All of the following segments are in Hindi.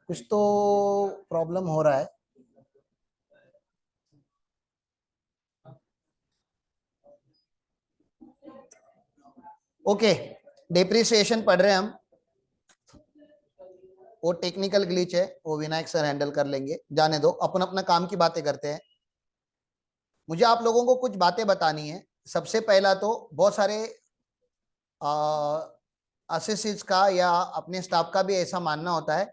कुछ तो प्रॉब्लम हो रहा है। ओके, डेप्रिसिएशन पढ़ रहे हैं हम। वो टेक्निकल ग्लिच है, वो विनायक सर हैंडल कर लेंगे, जाने दो, अपन अपना काम की बातें करते हैं। मुझे आप लोगों को कुछ बातें बतानी है। सबसे पहला तो बहुत सारे असेसिट्स का या अपने स्टाफ का भी ऐसा मानना होता है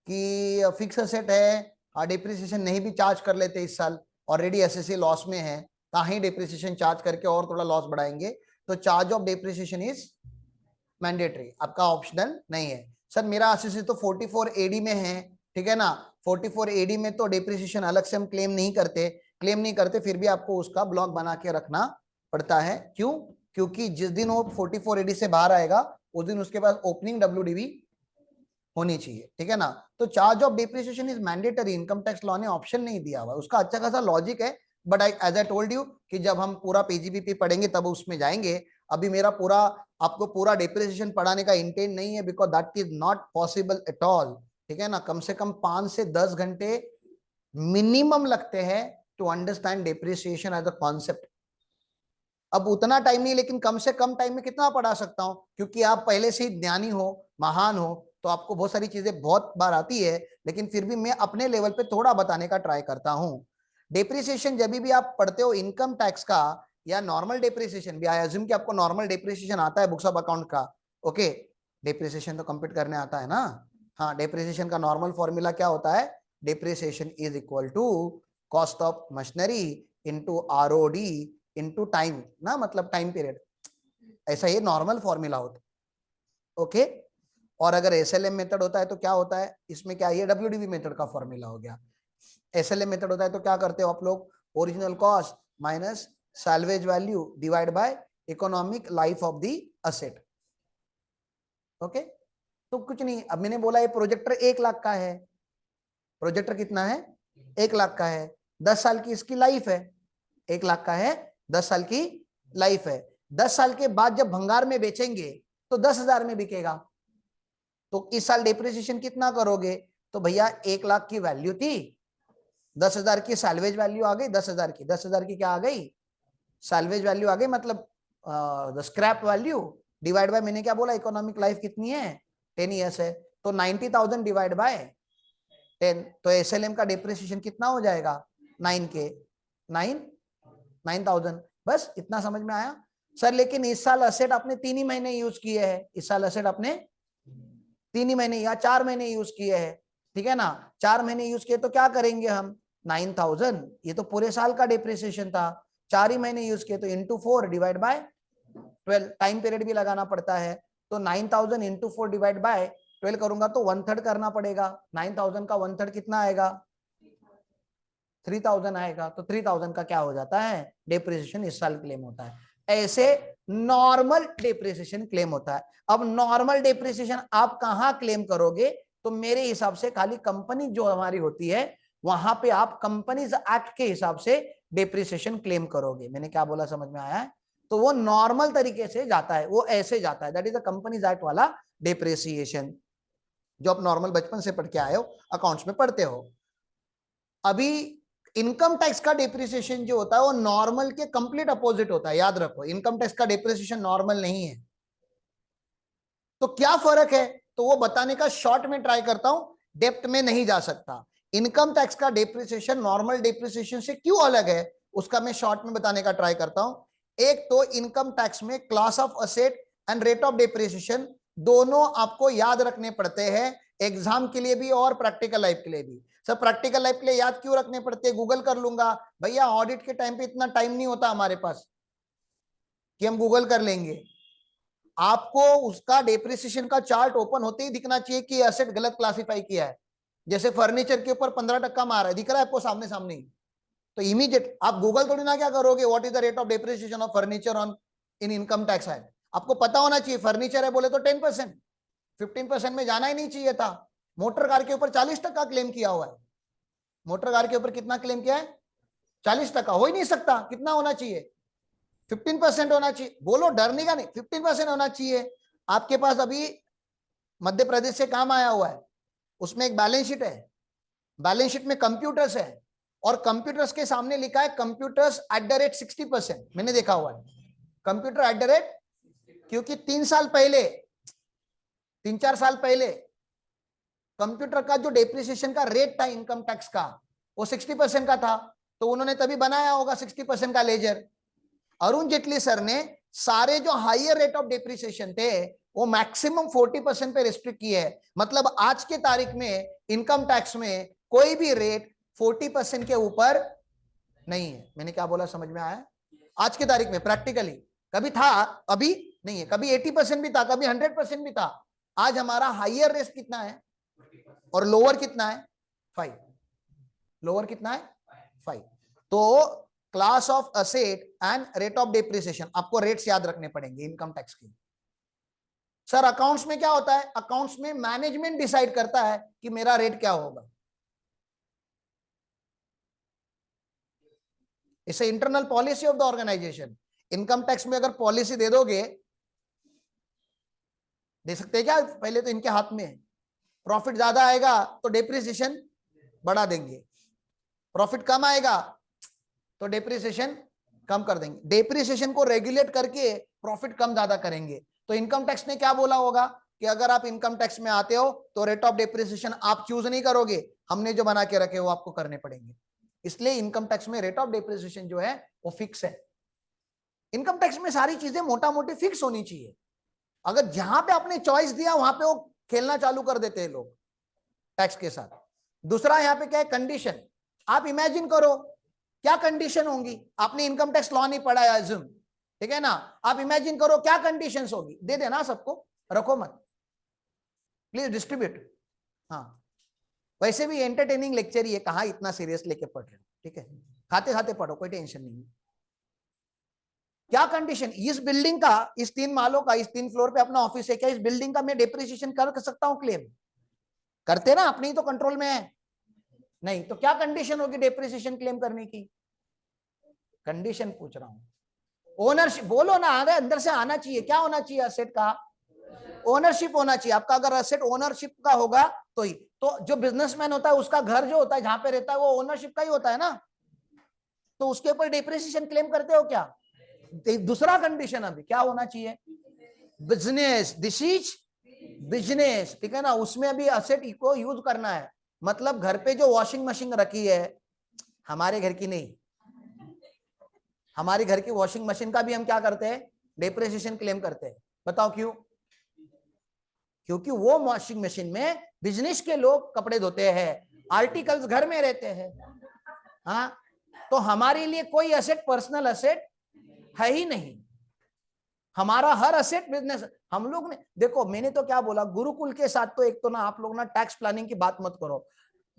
कि फिक्स असेट है, डिप्रिसिएशन नहीं भी चार्ज कर लेते इस साल, ऑलरेडी एसएससी लॉस में है, कहीं डिप्रिसिएशन चार्ज करके और थोड़ा लॉस बढ़ाएंगे, तो charge of depreciation is mandatory, आपका ऑप्शनल नहीं है। सर मेरा एसएससी तो 44 एडी में है, ठीक है ना, 44 एडी में तो डिप्रिसिएशन अलग से हम क्लेम नहीं करते, फिर भी आपको उसका ब्लॉक बना के रखना पड़ता है। क्यों? क्योंकि जिस दिन वो 44 एडी से बाहर आएगा उस दिन उसके पास ओपनिंग डब्ल्यूडीवी होनी चाहिए, ठीक है ना। तो charge of depreciation is mandatory, income tax law ने ऑप्शन नहीं दिया हुआ, उसका अच्छा खासा लॉजिक है, but as I told you कि जब हम पूरा पीजीबीपी पढ़ेंगे तब उसमें जाएंगे। अभी मेरा पूरा आपको पूरा डिप्रिसिएशन पढ़ाने का इंटेंट नहीं है, because that is not possible at all, ठीक है ना। कम से कम 5 से 10 घंटे मिनिमम लगते हैं to understand depreciation as a concept. अब उतना टाइम नहीं, लेकिन कम से कम टाइम में कितना पढ़ा सकता हूं, क्योंकि आप पहले से ही ज्ञानी हो, महान हो, तो आपको बहुत सारी चीजें बहुत बार आती है, लेकिन फिर भी मैं अपने लेवल पे थोड़ा बताने का ट्राई करता हूं। डेप्रिसिएशन जब भी आप पढ़ते हो इनकम टैक्स का या नॉर्मल डेप्रिसिएशन भी, आई अज्यूम कि आपको नॉर्मल डेप्रिसिएशन आता है बुक्स ऑफ अकाउंट का। ओके, डेप्रिसिएशन तो कंप्लीट करने आता है ना। हाँ, डेप्रिसिएशन का नॉर्मल फॉर्मूला क्या होता है? Depreciation is equal to cost of machinery into ROD into time ना, मतलब टाइम पीरियड, ऐसा ये नॉर्मल फॉर्मूला होता है। ओके, और अगर एसएलएम मेथड होता है तो क्या होता है इसमें, क्या ये डब्ल्यूडीवी मेथड का फॉर्मूला हो गया। एसएलएम मेथड होता है तो क्या करते हो आप लोग? Original cost minus salvage value divide by economic life of the asset. Okay, तो कुछ नहीं, अब मैंने बोला ये प्रोजेक्टर 1 लाख का है, प्रोजेक्टर कितना है? 1 लाख का है, 10 साल की इसकी लाइफ है, 1 लाख का है, 10 साल की लाइफ है। 10 साल के बाद जब भंगार में बेचेंगे तो 10,000 में बिकेगा, तो इस साल डिप्रिसिएशन कितना करोगे? तो भैया 1 लाख की वैल्यू थी, 10,000 की सैल्वेज वैल्यू आ गई, 10,000 की क्या आ गई? सैल्वेज वैल्यू आ गई, मतलब स्क्रैप वैल्यू डिवाइड बाय, मैंने क्या बोला, इकोनॉमिक लाइफ कितनी है? 10 ईयर्स है, तो 90,000 डिवाइड बाय 10, तो एसएलएम का डिप्रिसिएशन कितना हो जाएगा? 9K, 9,000। बस इतना समझ में आया? सर लेकिन इस साल असेट आपने 3 ही महीने यूज किए हैं, इस साल असेट आपने 3 ही महीने या 4 महीने यूज किए हैं, ठीक है ना। 4 महीने यूज किए तो क्या करेंगे हम? 9,000, ये तो पूरे साल का डिप्रिसिएशन था, 4 ही महीने यूज किए तो into 4 divide by 12, time period भी लगाना पड़ता है, तो 9,000 इंटू 4 डिवाइड बाय 12 करूंगा तो 1/3 करना पड़ेगा। 9,000 का 1/3 कितना आएगा? 3,000 आएगा, तो 3,000 का क्या हो जाता है? डिप्रिसिएशन इस साल क्लेम होता है। ऐसे नॉर्मल डिप्रिसिएशन क्लेम होता है। अब नॉर्मल डिप्रिसिएशन आप कहां क्लेम करोगे? तो मेरे हिसाब से खाली कंपनी जो हमारी होती है वहां पे आप कंपनीज एक्ट के हिसाब से डिप्रिसिएशन क्लेम करोगे। मैंने क्या बोला, समझ में आया है? तो वो नॉर्मल तरीके से जाता है, वो ऐसे जाता है, that is the companies act वाला डिप्रिसिएशन, जो आप नॉर्मल बचपन से पढ़ के आए हो, अकाउंट्स में पढ़ते हो। अभी इनकम टैक्स का डिप्रिसिएशन जो होता है वो नॉर्मल के कंप्लीट अपोजिट होता है, याद रखो, इनकम टैक्स का डिप्रिसिएशन नॉर्मल नहीं है। तो क्या फर्क है, तो वो बताने का शॉर्ट में ट्राई करता हूं, डेप्थ में नहीं जा सकता। इनकम टैक्स का डिप्रिसिएशन नॉर्मल डिप्रिसिएशन से क्यों अलग है, उसका मैं शॉर्ट में बताने का ट्राई करता हूं। एक तो इनकम टैक्स में class of asset and rate of depreciation दोनों आपको याद रखने पड़ते हैं, एग्जाम के लिए भी और प्रैक्टिकल लाइफ के लिए भी। सर प्रैक्टिकल लाइफ के लिए याद क्यों रखने पड़ते हैं? गूगल कर लूंगा भैया, ऑडिट के टाइम पे इतना टाइम नहीं होता हमारे पास कि हम गूगल कर लेंगे। आपको उसका डेप्रिसिएशन का चार्ट ओपन होते ही दिखना चाहिए कि एसेट गलत क्लासिफाई किया है। जैसे फर्नीचर के ऊपर 15% मार है, दिख रहा है आपको सामने सामने ही, तो इमीडिएट आप गूगल थोड़ी ना क्या करोगे, what is the rate of depreciation of furniture on in income tax act. आपको पता होना चाहिए, फर्नीचर है बोले तो 10%, 15% में जाना ही नहीं चाहिए था। मोटर कार के ऊपर 40% क्लेम किया हुआ है, मोटर कार के ऊपर कितना क्लेम किया है? 40%। हो ही नहीं सकता, कितना होना चाहिए? 15% होना चाहिए। बोलो, डरने का नहीं, 15% होना चाहिए। आपके पास अभी मध्य प्रदेश से काम आया हुआ है, उसमें एक बैलेंस शीट है, बैलेंस शीट में कंप्यूटर्स है, और कंप्यूटर्स के सामने लिखा है कंप्यूटर्स @ 60%। मैंने देखा हुआ है कंप्यूटर @ क्योंकि 3 साल पहले, 3-4 साल पहले कंप्यूटर का जो डेप्रिसिएशन का रेट था इनकम टैक्स का वो 60% का था, तो उन्होंने तभी बनाया होगा 60% का लेजर। अरुण जेटली सर ने सारे जो हायर रेट ऑफ डेप्रिसिएशन थे वो मैक्सिमम 40% पे रिस्ट्रिक्ट किए है। मतलब आज के तारीख में इनकम टैक्स में कोई भी रेट 40% के ऊपर नहीं है। मैंने क्या बोला, समझ में आया? आज की तारीख में प्रैक्टिकली, कभी था अभी नहीं है, कभी 80% भी था, कभी 100% भी था। आज हमारा हायर रेट कितना है और लोअर कितना है? 5। लोअर कितना है? 5। तो class of asset and rate of depreciation, आपको रेट्स याद रखने पड़ेंगे इनकम टैक्स के। सर अकाउंट्स में क्या होता है? अकाउंट्स में मैनेजमेंट डिसाइड करता है कि मेरा रेट क्या होगा। इसे internal policy of the organisation. Income tax में अगर पॉलिसी दे दोगे, दे सकते हैं क्या? पहले तो इनके हाथ में है। प्रॉफिट ज्यादा आएगा तो डेप्रिसिएशन बढ़ा देंगे, प्रॉफिट कम आएगा तो डेप्रिसिएशन कम कर देंगे, डेप्रिसिएशन को रेगुलेट करके प्रॉफिट कम ज्यादा करेंगे। तो इनकम टैक्स ने क्या बोला होगा कि अगर आप इनकम टैक्स में आते हो तो रेट ऑफ डेप्रिसिएशन आप चूज नहीं करोगे, हमने जो बना के रखे वो आपको करने पड़ेंगे। इसलिए इनकम टैक्स में रेट ऑफ डेप्रिसिएशन जो है वो फिक्स है। इनकम टैक्स में सारी चीजें मोटा मोटी फिक्स होनी चाहिए। अगर जहां पे आपने चॉइस दिया वहां पे वो खेलना चालू कर देते हैं लोग टैक्स के साथ। दूसरा यहाँ पे क्या है? कंडीशन। आप इमेजिन करो क्या कंडीशन होंगी। आपने इनकम टैक्स लॉ नहीं पढ़ा है अज्यूम, ठीक है ना? आप इमेजिन करो क्या कंडीशंस होगी। दे देना सबको, रखो मत, प्लीज डिस्ट्रीब्यूट। हाँ, वैसे भी एंटरटेनिंग लेक्चर ही है, कहाँ इतना सीरियस लेके पढ़ रहे हो, ठीक है? खाते खाते पढ़ो, कोई टेंशन नहीं। क्या कंडीशन? इस बिल्डिंग का, इस 3 मालों का, इस 3 फ्लोर पे अपना ऑफिस है, क्या इस बिल्डिंग का मैं डेप्रिसिएशन कर सकता हूं क्लेम? करते ना, अपनी तो कंट्रोल में है नहीं, तो क्या कंडीशन होगी डेप्रिसिएशन क्लेम करने की? कंडीशन पूछ रहा हूं। ओनरशिप बोलो ना, अरे अंदर से आना चाहिए। क्या होना चाहिए? असेट का ओनरशिप होना चाहिए आपका। अगर असेट ओनरशिप का होगा तो ही, तो जो बिजनेसमैन होता है उसका घर जो होता है जहां पे रहता है वो ओनरशिप का ही होता है ना, तो उसके ऊपर डेप्रिसिएशन क्लेम करते हो क्या? दूसरा कंडीशन अभी क्या होना चाहिए? बिजनेस, दिस इज बिजनेस, ठीक है ना? उसमें अभी असेट को यूज करना है। मतलब घर पे जो वॉशिंग मशीन रखी है, हमारे घर की नहीं, हमारे घर की वॉशिंग मशीन का भी हम क्या करते हैं? डेप्रिसिएशन क्लेम करते हैं। बताओ क्यों? क्योंकि वो वॉशिंग मशीन में बिजनेस के लोग कपड़े धोते हैं, आर्टिकल्स घर में रहते हैं। हाँ, तो हमारे लिए कोई असेट पर्सनल असेट है ही नहीं। हमारा हर असेट बिजनेस। हम लोग ने देखो, मैंने तो क्या बोला, गुरुकुल के साथ तो एक तो ना आप लोग ना टैक्स प्लानिंग की बात मत करो।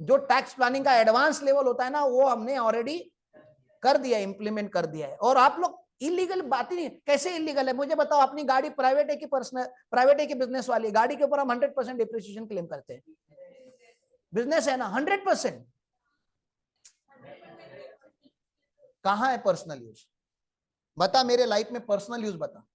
जो टैक्स प्लानिंग का एडवांस लेवल होता है ना, वो हमने ऑलरेडी कर दिया, इंप्लीमेंट कर दिया है। और आप लोग इलीगल बात ही नहीं। कैसे इलीगल है मुझे बताओ? अपनी गाड़ी प्राइवेट है कि पर्सनल, प्राइवेट है कि बिजनेस वाली? गाड़ी के ऊपर हम 100% डिप्रिसिएशन क्लेम करते हैं। बिजनेस है ना, 100%। कहां है पर्सनल यूज? बता, मेरे लाइफ में पर्सनल यूज बता।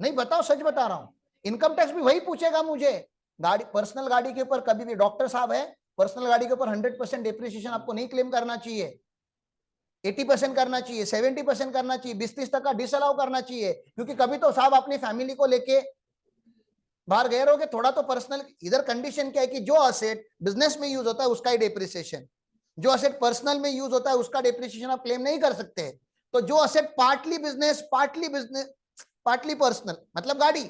नहीं बताओ, सच बता रहा हूं। इनकम टैक्स भी वही पूछेगा मुझे। गाड़ी, पर्सनल गाड़ी के ऊपर कभी भी, डॉक्टर साहब है, पर्सनल गाड़ी के ऊपर 100% डिप्रिसिएशन आपको नहीं क्लेम करना चाहिए, 80% करना चाहिए, 70% करना चाहिए, 20-30% डिसअलाउ करना चाहिए। क्योंकि कभी तो साहब अपनी फैमिली को लेके बाहर गए रहोगे, थोड़ा तो पर्सनल। इधर कंडीशन क्या है कि जो असेट बिजनेस में यूज होता है उसका ही डिप्रिसिएशन, जो असेट पर्सनल में यूज होता है उसका डिप्रिसिएशन आप क्लेम नहीं कर सकते। तो जो asset partly business partly personal, मतलब गाड़ी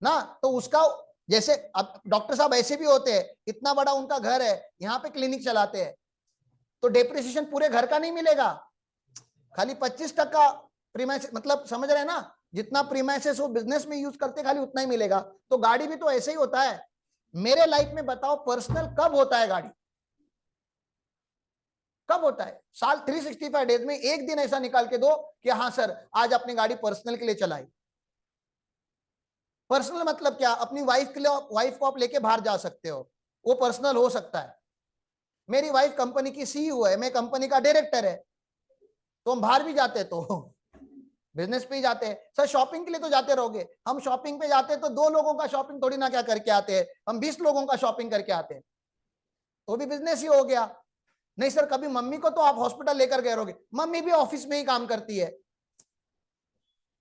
ना, तो उसका, जैसे अब डॉक्टर साहब ऐसे भी होते हैं, इतना बड़ा उनका घर है, यहाँ पे क्लिनिक चलाते हैं, तो डेप्रिसिएशन पूरे घर का नहीं मिलेगा, खाली 25% प्रीमाइसेस, मतलब समझ रहे हैं ना? जितना प्रीमाइसेस वो बिजनेस में यूज करते खाली उतना ही मिलेगा। तो गाड़ी भी तो ऐसे ही होता है। मेरे लाइफ में बताओ पर्सनल कब होता है? गाड़ी कब होता है? साल 365 डेज में एक दिन ऐसा निकाल के दो कि हाँ सर आज अपनी गाड़ी पर्सनल के लिए चलाई। पर्सनल मतलब क्या? अपनी वाइफ के लिए, वाइफ को आप लेके बाहर जा सकते हो, वो पर्सनल हो सकता है। मेरी वाइफ कंपनी की सीईओ है, मैं कंपनी का डायरेक्टर है, तो हम बाहर भी जाते तो बिजनेस पे ही जाते हैं। सर शॉपिंग के लिए तो जाते रहोगे, हम शॉपिंग पे जाते हैं तो 2 लोगों का शॉपिंग थोड़ी ना क्या करके आते हैं, हम 20 लोगों का शॉपिंग करके आते हैं, तो भी बिजनेस ही हो गया। नहीं सर कभी मम्मी को तो आप हॉस्पिटल लेकर गए रहोगे, मम्मी भी ऑफिस में ही काम करती है।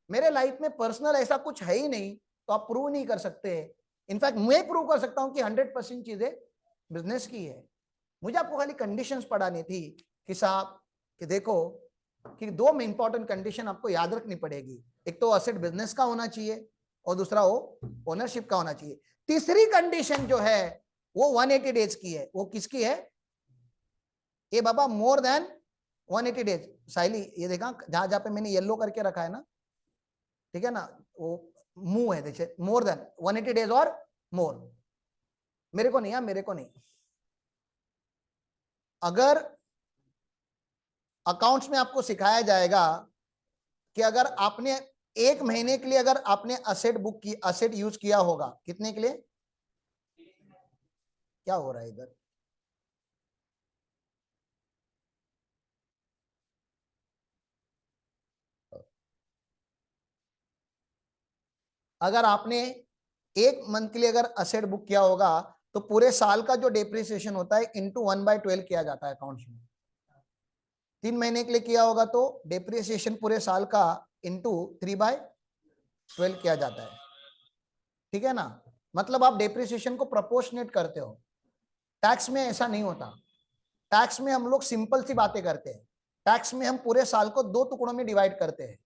मेरे लाइफ में पर्सनल ऐसा कुछ है ही नहीं, तो आप प्रूव नहीं कर सकते। इनफैक्ट मैं प्रूव कर सकता हूं कि 100% चीजें बिजनेस की है। मुझे आपको खाली कंडीशंस पढ़ानी थी कि साहब कि देखो कि 2 इंपॉर्टेंट कंडीशन आपको याद रखनी पड़ेगी, एक तो असेट बिजनेस का होना चाहिए और दूसरा वो ओनरशिप का होना चाहिए। तीसरी कंडीशन जो है वो 180 डेज की है। वो किसकी है? ये बाबा मोर देन 180 डेज। साइली ये देखा जहां जहां पे मैंने येलो करके रखा है ना, ठीक है ना, वो मुंह है देखिए, मोर देन 180 डेज और मोर। मेरे को नहीं है, मेरे को नहीं। अगर अकाउंट्स में आपको सिखाया जाएगा कि अगर आपने 1 महीने के लिए अगर आपने असेट बुक की, असेट यूज किया होगा, कितने के लिए? क्या हो रहा है इधर? अगर आपने 1 मंथ के लिए अगर असेट बुक किया होगा तो पूरे साल का जो डेप्रिसिएशन होता है इंटू 1/12 किया जाता है अकाउंट्स में। 3 महीने के लिए किया होगा तो डेप्रिसिएशन पूरे साल का इंटू 3/12 किया जाता है, ठीक है ना। मतलब आप डेप्रिसिएशन को प्रोपोर्शनेट करते हो। टैक्स में ऐसा नहीं होता। टैक्स में हम लोग सिंपल सी बातें करते हैं। टैक्स में हम पूरे साल को 2 टुकड़ों में डिवाइड करते हैं।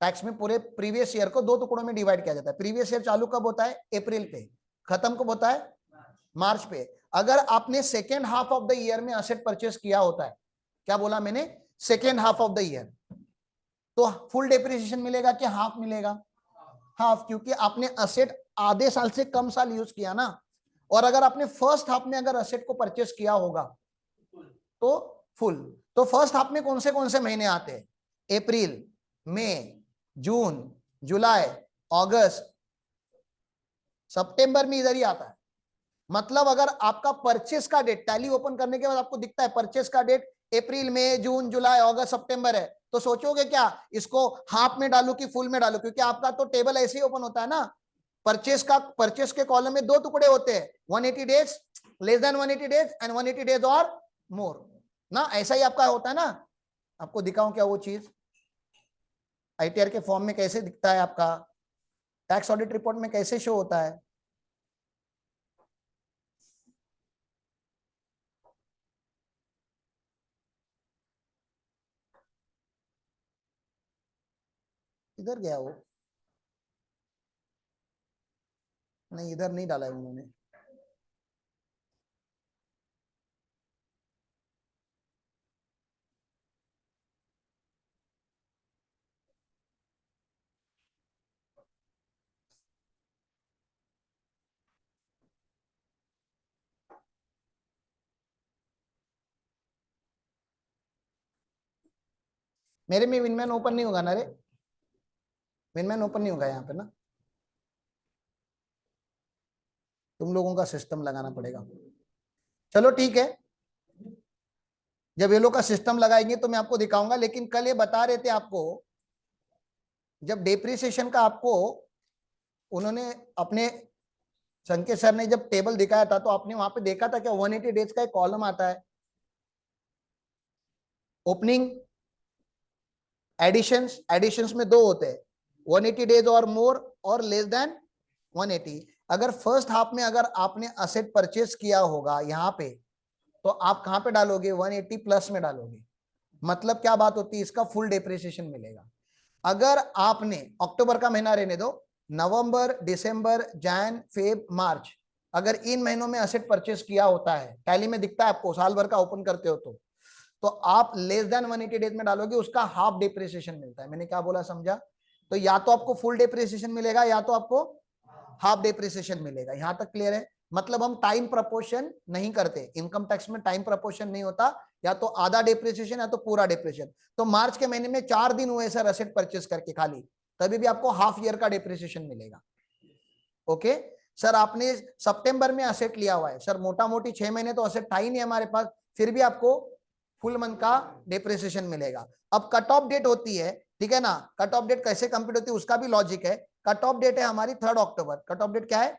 टैक्स में पूरे प्रीवियस ईयर को 2 टुकड़ों में डिवाइड किया जाता है। प्रीवियस ईयर चालू कब होता है? अप्रैल पे। खत्म कब होता है? मार्च पे। अगर आपने second half of the year में असेट परचेस किया होता है, क्या बोला मैंने? Second half of the year, तो फुल डेप्रिसिएशन मिलेगा कि हाफ मिलेगा? हाफ, क्योंकि आपने असेट आधे साल से कम साल यूज किया ना। और अगर आपने फर्स्ट हाफ में अगर असेट को परचेस किया होगा तो फुल। तो फर्स्ट हाफ में कौन से महीने आते हैं? अप्रैल, मई, जून, जुलाई, अगस्त, सितंबर में इधर ही आता है। मतलब अगर आपका परचेस का डेट टैली ओपन करने के बाद आपको दिखता है परचेस का डेट अप्रैल, मई, जून, जुलाई, अगस्त, सितंबर है, तो सोचोगे क्या इसको हाफ में डालू कि फुल में डालू? क्योंकि आपका तो टेबल ऐसे ही ओपन होता है ना। परचेस के कॉलम में 2 टुकड़े होते हैं, 180 days, less than 180 days and 180 days और मोर ना। ऐसा ही आपका होता है ना। आपको दिखाऊं क्या वो चीज? आईटीआर के फॉर्म में कैसे दिखता है आपका, टैक्स ऑडिट रिपोर्ट में कैसे शो होता है? इधर गया वो? नहीं इधर नहीं डाला है उन्होंने। मेरे में विनमैन ओपन नहीं होगा ना रे, विनमैन ओपन नहीं होगा यहाँ पे ना। तुम लोगों का सिस्टम लगाना पड़ेगा। चलो ठीक है, जब ये लोग का सिस्टम लगाएंगे तो मैं आपको दिखाऊंगा। लेकिन कल ये बता रहे थे आपको, जब डेप्रिसिएशन का आपको उन्होंने अपने संकेत सर ने जब टेबल दिखाया था तो आपने वहां पे देखा था क्या 180 डेज का एक कॉलम आता है, ओपनिंग, एडिशंस। एडिशंस में 2 होते हैं, 180 डेज और मोर और लेस देन 180। अगर फर्स्ट हाफ में अगर आपने असेट परचेस किया होगा यहाँ पे, तो आप कहां पे डालोगे? 180 प्लस में डालोगे। मतलब क्या बात होती है? इसका फुल डेप्रिसिएशन मिलेगा। अगर आपने अक्टूबर का महीना रहने दो, नवंबर, दिसंबर, जैन, फेब, मार्च, अगर इन महीनों में असेट परचेस किया होता है, टैली में दिखता है आपको, साल भर का ओपन करते हो तो आप लेस देन 180 डेज में डालोगे, उसका हाफ डेप्रिसिएशन मिलता है। मैंने क्या बोला समझा? तो या तो आपको फुल डेप्रिसिएशन मिलेगा या तो आपको हाफ डेप्रिसिएशन मिलेगा। यहां तक क्लियर है? मतलब हम टाइम प्रपोर्शन नहीं करते, इनकम टैक्स में टाइम प्रपोर्शन नहीं होता, या तो आधा डेप्रिसिएशन या तो पूरा डेप्रिसिएशन। तो मार्च के महीने में 4 दिन हुए सर असेट परचेस करके खाली, तभी भी आपको हाफ ईयर का डेप्रिसिएशन मिलेगा। ओके सर, आपने सितंबर में असेट लिया हुआ है सर, मोटा मोटी 6 महीने तो असेट था ही नहीं हमारे पास, फिर भी आपको फुल मंथ का डेप्रिसिएशन मिलेगा। अब कट ऑफ डेट होती है ठीक है ना। कट ऑफ डेट कैसे कंप्यूट होती है उसका भी लॉजिक है। कट ऑफ डेट है हमारी 3 अक्टूबर। कट ऑफ डेट क्या है?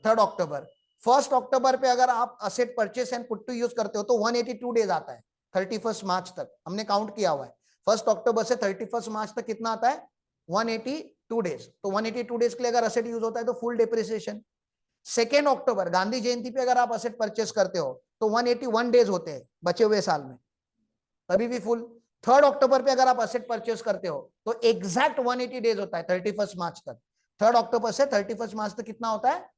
3 अक्टूबर। 1 अक्टूबर पे अगर आप asset purchase and put to use करते हो तो 182 डेज आता है, 31 मार्च तक हमने काउंट किया हुआ है। 1 अक्टूबर से 31 मार्च तक कितना आता है? 182 डेज। तो 182 डेज के लिए अगर असेट यूज होता है तो फुल डिप्रिसिएशन। 2 अक्टूबर गांधी जयंती पे अगर आप असेट परचेस करते हो तो 181 डेज होते हैं बचे हुए साल में, तभी भी फुल। 3 अक्टूबर पे अगर आप असेट परचेस करते हो तो एग्जैक्ट 180 डेज होता है 31 मार्च तक। 3 अक्टूबर से 31 मार्च तक कितना होता है?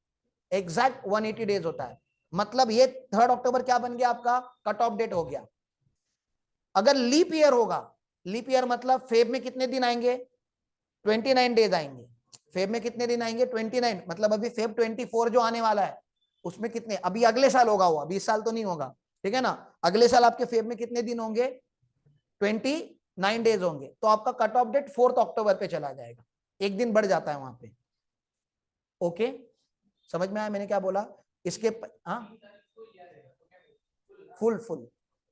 एग्जैक्ट 180 डेज होता है। मतलब ये 3 अक्टूबर क्या बन गया आपका? कट ऑफ डेट हो गया। अगर लीप ईयर होगा, लीप ईयर मतलब फेब में कितने दिन आएंगे? 29 डेज आएंगे। फेब में कितने दिन आएंगे? 29। मतलब अभी फेब 24 जो आने वाला है उसमें कितने, अभी अगले साल होगा, हुआ 20 साल तो नहीं होगा, ठीक है ना। अगले साल आपके फेब में कितने दिन होंगे? 29 डेज होंगे। तो आपका कट ऑफ डेट 4 अक्टूबर पे चला जाएगा, एक दिन बढ़ जाता है वहां पे। ओके, समझ में आया मैंने क्या बोला? इसके हाँ, फुल फुल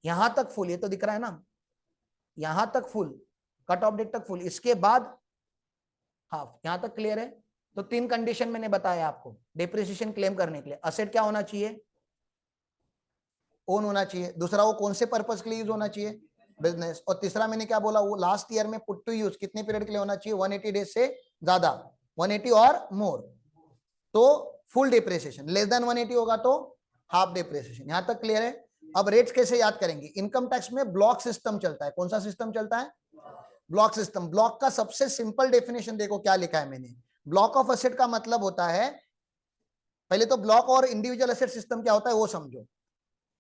यहां तक फुल, ये तो दिख रहा है ना, यहां तक फुल, कट ऑफ डेट तक फुल। इसके बाद हाफ। यहां तक क्लियर है? तो 3 कंडीशन मैंने बताया आपको डिप्रिसिएशन क्लेम करने के लिए। असेट क्या होना चाहिए? ओन होना चाहिए। दूसरा वो कौन से पर्पस के लिए यूज होना चाहिए? बिजनेस। और तीसरा मैंने क्या बोला? वो लास्ट ईयर में पुट टू यूज कितने पीरियड के लिए होना चाहिए? 180 डेज से ज्यादा, 180 और मोर तो फुल डिप्रिसिएशन, लेस देन 180 होगा तो हाफ डिप्रिसिएशन। यहां तक क्लियर है? अब रेट्स कैसे याद करेंगे? इनकम टैक्स में ब्लॉक सिस्टम चलता है। कौन सा सिस्टम चलता है? Block system. ब्लॉक का सबसे सिंपल डेफिनेशन देखो क्या लिखा है मैंने। ब्लॉक ऑफ एसेट का मतलब होता है, पहले तो ब्लॉक और इंडिविजुअल एसेट सिस्टम क्या होता है वो समझो।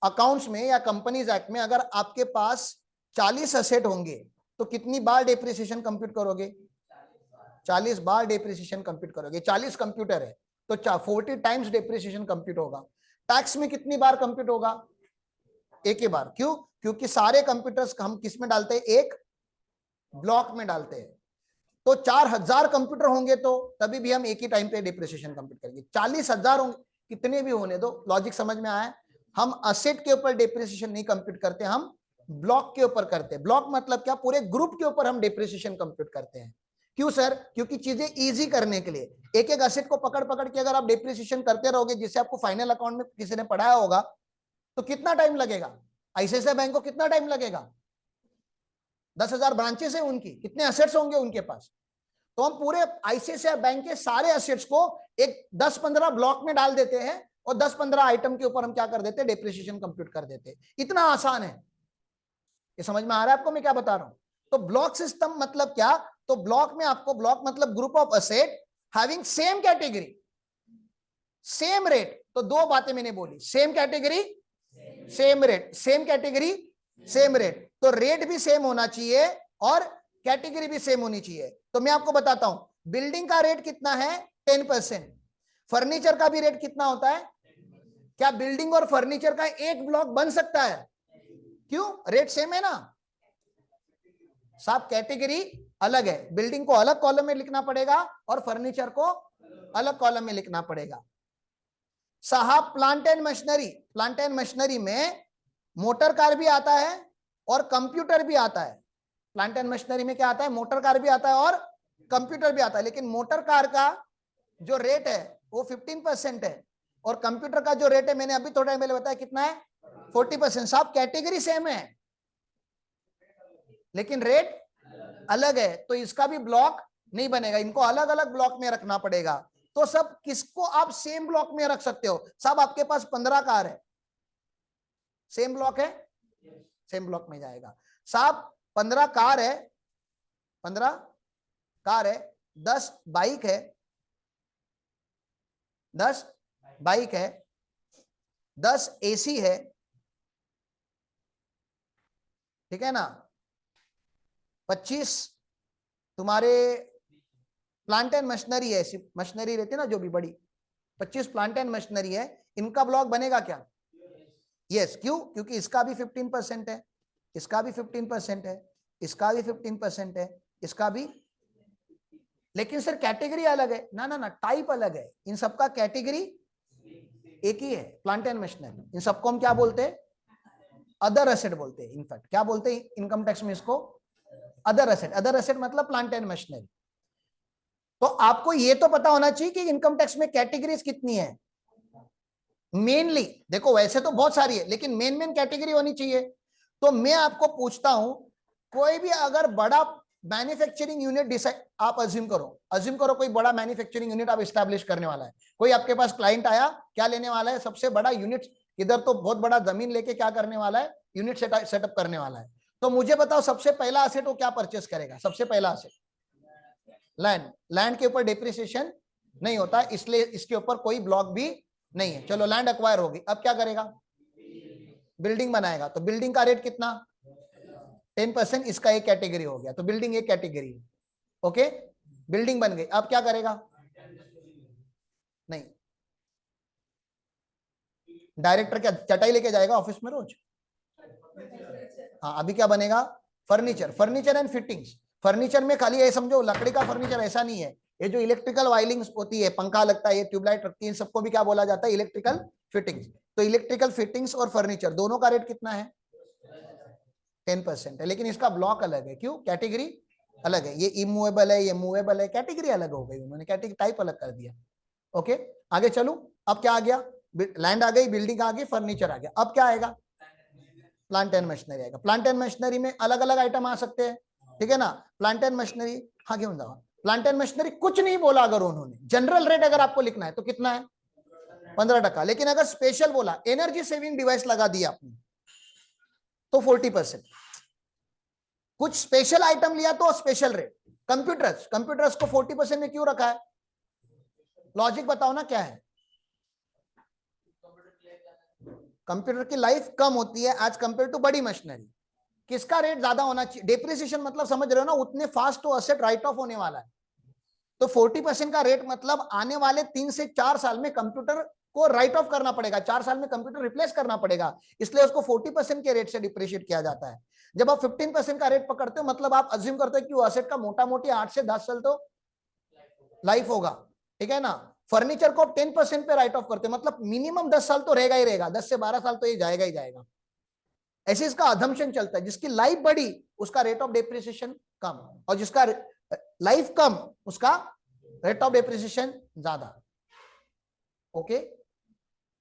अकाउंट्स में या कंपनीज एक्ट में अगर आपके पास 40 एसेट होंगे तो कितनी बार डेप्रिसिएशन कंप्यूट करोगे? 40 बार डेप्रिसिएशन कंप्यूट करोगे। 40 कंप्यूटर है तो 40 टाइम्स डेप्रिसिएशन कंप्यूट होगा। टैक्स में कितनी बार कंप्यूट होगा? एक ही बार। क्यों? क्योंकि सारे कंप्यूटर्स हम किस में डालते हैं? एक ब्लॉक में डालते हैं। तो 4000 कंप्यूटर होंगे तो तभी भी हम एक ही टाइम पे डिप्रिसिएशन कंप्यूट करेंगे। 40,000 होंगे, कितने भी होने दो। लॉजिक समझ में आया? हम असेट के ऊपर डिप्रिसिएशन नहीं कंप्यूट करते, हम ब्लॉक के ऊपर करते हैं। ब्लॉक मतलब क्या? पूरे ग्रुप के ऊपर हम डिप्रिसिएशन कंप्यूट करते हैं। क्यों सर? क्योंकि चीजें इजी करने के लिए। एक एक असेट को पकड़ पकड़ के अगर आप डिप्रिसिएशन करते रहोगे, जिससे आपको फाइनल अकाउंट में किसी ने पढ़ाया होगा, तो कितना टाइम लगेगा? आईसीआईसीआई बैंक को कितना टाइम लगेगा? 10,000 ब्रांचेस है उनकी, कितने असेट्स होंगे उनके पास। तो हम पूरे आईसीआईसीआई बैंक के सारे एसेट्स को एक 10-15 ब्लॉक में डाल देते हैं और 10-15 आइटम के ऊपर हम क्या कर देते हैं? डिप्रिसिएशन कंप्यूट कर देते हैं। इतना आसान है। ये समझ में आ रहा है आपको मैं क्या बता रहा हूं? तो ब्लॉक सिस्टम मतलब क्या? तो ब्लॉक में आपको, ब्लॉक मतलब group of asset having same category, same rate. तो 2 बातें मैंने बोली, same category same rate, same category same rate. तो रेट भी सेम होना चाहिए और कैटेगरी भी सेम होनी चाहिए। तो मैं आपको बताता हूं, बिल्डिंग का रेट कितना है? 10%। फर्नीचर का भी रेट कितना होता है? क्या बिल्डिंग और फर्नीचर का एक ब्लॉक बन सकता है? क्यों? रेट सेम है ना। साहब कैटेगरी अलग है, बिल्डिंग को अलग कॉलम में लिखना पड़ेगा और फर्नीचर को अलग कॉलम में लिखना पड़ेगा। साहब plant and machinery, plant and machinery में मोटर कार भी आता है और कंप्यूटर भी आता है। प्लांट एंड मशीनरी में क्या आता है? मोटर कार भी आता है और कंप्यूटर भी आता है। लेकिन मोटर कार का जो रेट है वो 15% है और कंप्यूटर का जो रेट है मैंने अभी थोड़ा पहले बताया कितना है? 40%। साहब कैटेगरी सेम है लेकिन रेट अलग है, तो इसका भी ब्लॉक नहीं बनेगा, इनको अलग अलग ब्लॉक में रखना पड़ेगा। तो सब किसको आप सेम ब्लॉक में रख सकते हो? साहब आपके पास 15 कार है, सेम ब्लॉक है, सेम ब्लॉक में जाएगा। साहब 15 कार है, 15 कार है, 10 बाइक है, 10 बाइक है, 10 एसी है, ठीक है ना, 25 तुम्हारे प्लांट एंड मशीनरी है, मशीनरी रहती है ना जो भी बड़ी, 25 प्लांट एंड मशीनरी है। इनका ब्लॉक बनेगा क्या? यस। क्यों? क्योंकि इसका भी 15% है, इसका भी 15% है, इसका भी 15% है, इसका भी। लेकिन सर कैटेगरी अलग है ना। ना ना, टाइप अलग है। इन सबका कैटेगरी एक ही है, प्लांट एंड मशीनरी। इन सबको हम क्या बोलते हैं? अदर एसेट बोलते हैं। इनफैक्ट क्या बोलते हैं इनकम टैक्स में? इसको अदर एसेट मतलब प्लांट एंड मशीनरी। तो आपको ये तो पता होना चाहिए कि इनकम टैक्स में कैटेगरीज कितनी है। मेनली देखो, वैसे तो बहुत सारी है, लेकिन मेन कैटेगरी होनी चाहिए। तो मैं आपको पूछता हूं, कोई भी अगर बड़ा मैन्युफैक्चरिंग यूनिट डिसाइड, आप अज्यूम करो कोई बड़ा मैन्युफैक्चरिंग यूनिट आप एस्टैब्लिश करने वाला है। कोई आपके पास क्लाइंट आया, क्या लेने वाला है? सबसे बड़ा यूनिट। इधर तो बहुत बड़ा जमीन लेके क्या करने वाला है? यूनिट सेटअप करने वाला है। तो मुझे बताओ, सबसे पहला असेट वो क्या परचेस करेगा? सबसे पहला असेट लैंड। लैंड के ऊपर डिप्रिसिएशन नहीं होता, इसलिए इसके ऊपर कोई ब्लॉक भी नहीं है। चलो लैंड अक्वायर होगी, अब क्या करेगा? बिल्डिंग बनाएगा। तो बिल्डिंग का रेट कितना? 10%। इसका एक कैटेगरी हो गया, तो बिल्डिंग एक कैटेगरी है। ओके, बिल्डिंग बन गई। अब क्या करेगा? नहीं, डायरेक्टर क्या चटाई लेके जाएगा ऑफिस में रोज? हाँ, अभी क्या बनेगा? Furniture and fittings. फर्नीचर में खाली ये समझो, लकड़ी का फर्नीचर ऐसा नहीं है। ये जो इलेक्ट्रिकल वायरिंग्स होती है, पंखा लगता है, ये ट्यूबलाइट रखती है, सबको भी क्या बोला जाता है? Electrical fittings. तो इलेक्ट्रिकल फिटिंग्स और फर्नीचर दोनों का रेट कितना है? 10% है। लेकिन इसका ब्लॉक अलग है। क्यों? कैटेगरी अलग है। ये इमूवेबल है, ये मूवेबल है, कैटेगरी अलग हो गई, उन्होंने कैटेगरी टाइप अलग कर दिया। ओके, आगे चलू। अब क्या आ गया? लैंड आ गई, बिल्डिंग आ गई, फर्नीचर आ गया। अब क्या आएगा? प्लांट एंड मशीनरी आएगा। प्लांट एंड मशीनरी में अलग अलग आइटम आ सकते हैं, ठीक है ना? प्लांट एंड मशीनरी, हाँ क्यों जाओ, प्लांट एंड मशीनरी कुछ नहीं बोला। अगर उन्होंने जनरल रेट अगर आपको लिखना है तो कितना है? 15%। लेकिन अगर स्पेशल बोला, एनर्जी सेविंग डिवाइस लगा दिया आपने, तो 40%। कुछ स्पेशल आइटम लिया तो स्पेशल रेट। कंप्यूटर्स को 40% में क्यों रखा है? लॉजिक बताओ ना क्या है? कंप्यूटर की लाइफ कम होती है एज कंपेयर टू बड़ी मशीनरी। किसका रेट ज्यादा होना चाहिए? डिप्रिसिएशन मतलब समझ रहे हो ना, उतने फास्ट तो असेट राइट ऑफ होने वाला है। तो 40% का रेट मतलब आने वाले 3 से 4 साल में कंप्यूटर को राइट ऑफ करना पड़ेगा। 4 साल में कंप्यूटर रिप्लेस करना पड़ेगा, इसलिए उसको 40% के रेट से डिप्रिशिएट किया जाता है। जब आप 15% का रेट पकड़ते हो, मतलब आप अज्यूम करते हो कि वो असेट का मोटा मोटी 8 से 10 साल तो लाइफ होगा, ठीक है ना? फर्नीचर को 10% पे राइट ऑफ करते हो, मतलब मिनिमम 10 साल तो रहेगा ही रहेगा, 10 से 12 साल तो ये जाएगा ही जाएगा। ऐसे इसका अधम्पशन चलता है। जिसकी लाइफ बड़ी उसका रेट ऑफ डेप्रिसिएशन कम, और जिसका लाइफ कम उसका रेट ऑफ डेप्रिसिएशन ज्यादा। ओके,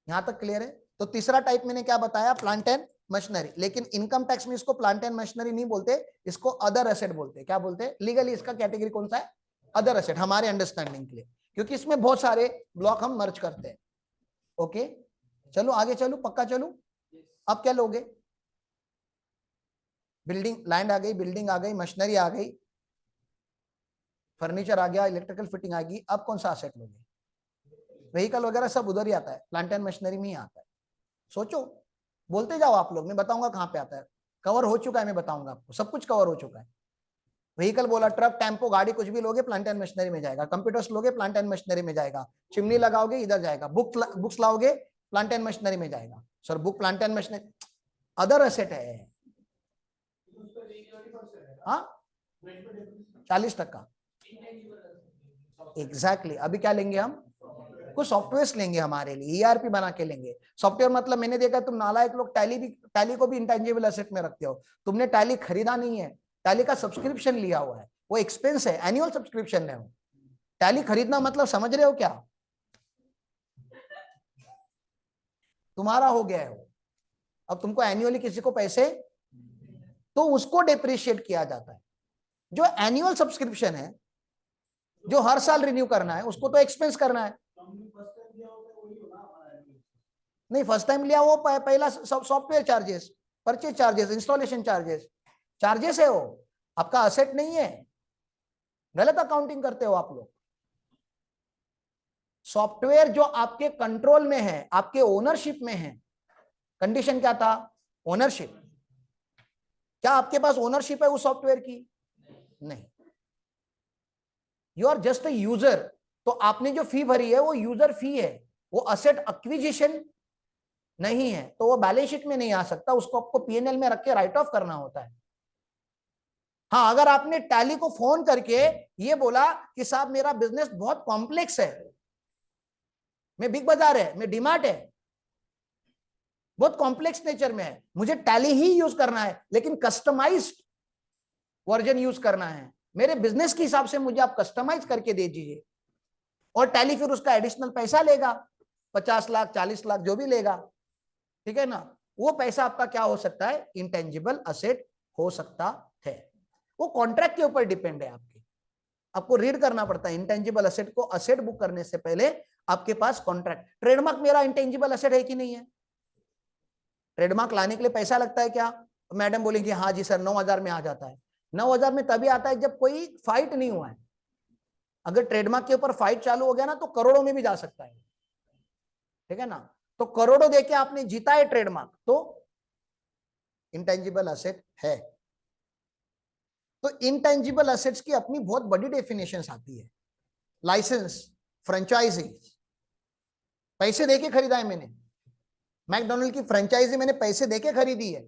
यहां तक क्लियर है? तो तीसरा टाइप मैंने क्या बताया? Plant and machinery. लेकिन इनकम टैक्स में इसको प्लांट एंड मशीनरी नहीं बोलते, इसको अदर एसेट बोलते। क्या बोलते? लीगली इसका कैटेगरी कौन सा है? अदर एसेट, हमारे अंडरस्टैंडिंग के लिए, क्योंकि इसमें बहुत सारे ब्लॉक हम मर्ज करते हैं। ओके, चलो आगे चलो, पक्का चलो। अब क्या लोगे? बिल्डिंग, लैंड आ गई, बिल्डिंग आ गई, मशीनरी आ गई, फर्नीचर आ गया, इलेक्ट्रिकल फिटिंग आ गई। अब कौन सा असेट लोगे? व्हीकल वगैरह सब उधर ही आता है, प्लांट एंड मशीनरी में ही आता है। सोचो, बोलते जाओ आप लोग, मैं बताऊंगा कहां पे आता है। कवर हो चुका है, मैं बताऊंगा आपको, सब कुछ कवर हो चुका है। व्हीकल बोला, ट्रक, टेम्पो, गाड़ी, कुछ भी लोगे प्लांट एंड मशीनरी में जाएगा। कंप्यूटर्स लोगे प्लांट एंड मशीनरी में जाएगा। चिमनी लगाओगे इधर जाएगा। बुक्स लाओगे प्लांट एंड मशीनरी में जाएगा। Sir book plant and machinery other asset है। हाँ, 40%। एग्जैक्टली। अभी क्या लेंगे हम? कुछ सॉफ्टवेयर लेंगे हमारे लिए, ईआरपी बना के लेंगे। सॉफ्टवेयर मतलब, मैंने देखा तुम नालायक लोग टैली को भी इंटेंजिबल एसेट में रखते हो। तुमने टैली खरीदा नहीं है, टैली का सब्सक्रिप्शन लिया हुआ है, वो एक्सपेंस है, एनुअल सब्सक्रिप्शन है वो। टैली खरीदना मतलब समझ रहे हो क्या? तुम्हारा हो गया है वो। अब तुमको एनुअली किसी को पैसे, तो उसको डिप्रिशिएट किया जाता है। जो एनुअल सब्सक्रिप्शन है, जो हर साल रिन्यू करना है, उसको तो एक्सपेंस करना है। नहीं, फर्स्ट टाइम लिया वो पहला software charges, purchase charges, installation charges, charges है वो, आपका असेट नहीं है। गलत अकाउंटिंग करते हो आप लोग। सॉफ्टवेयर जो आपके कंट्रोल में है, आपके ओनरशिप में है। कंडीशन क्या था? ओनरशिप। क्या आपके पास ओनरशिप है उस सॉफ्टवेयर की? नहीं, you are just a user. तो आपने जो फी भरी है वो यूजर फी है, वो असेट एक्विजिशन नहीं है, तो वो बैलेंस शीट में नहीं आ सकता, उसको आपको पीएनएल में रख के राइट ऑफ करना होता है। हाँ, अगर आपने टैली को फोन करके ये बोला कि साहब मेरा बिजनेस बहुत कॉम्प्लेक्स है, मैं बिग बाजार है, मैं डीमार्ट है, बहुत कॉम्प्लेक्स नेचर में है, मुझे टैली ही यूज करना है, लेकिन कस्टमाइज्ड वर्जन यूज करना है, मेरे बिजनेस के हिसाब से मुझे आप कस्टमाइज करके दे दीजिए। और टैली फिर उसका एडिशनल पैसा लेगा, 50 लाख 40 लाख जो भी लेगा, ठीक है ना। वो पैसा आपका क्या हो सकता है, इंटेंजिबल असेट हो सकता है। वो कॉन्ट्रैक्ट के ऊपर डिपेंड है आपके, आपको रीड करना पड़ता है इंटेंजिबल असेट को। असेट बुक करने से पहले आपके पास कॉन्ट्रैक्ट, ट्रेडमार्क मेरा इंटेंजिबल असेट है कि नहीं है, ट्रेडमार्क लाने के लिए पैसा लगता है क्या, मैडम बोलेंगे हाँ जी सर 9,000 में आ जाता है। 9,000 में तभी आता है जब कोई फाइट नहीं हुआ है। अगर ट्रेडमार्क के ऊपर फाइट चालू हो गया ना तो करोड़ों में भी जा सकता है, ठीक है ना। तो करोड़ों देके आपने जीता है ट्रेडमार्क, तो इंटेंजिबल असेट है। तो इंटेंजिबल असेट्स की अपनी बहुत बड़ी डेफिनेशंस आती है। लाइसेंस, फ्रेंचाइजी, पैसे देके खरीदा है मैंने, मैकडोनल्ड की फ्रेंचाइजी मैंने पैसे देके खरीदी है,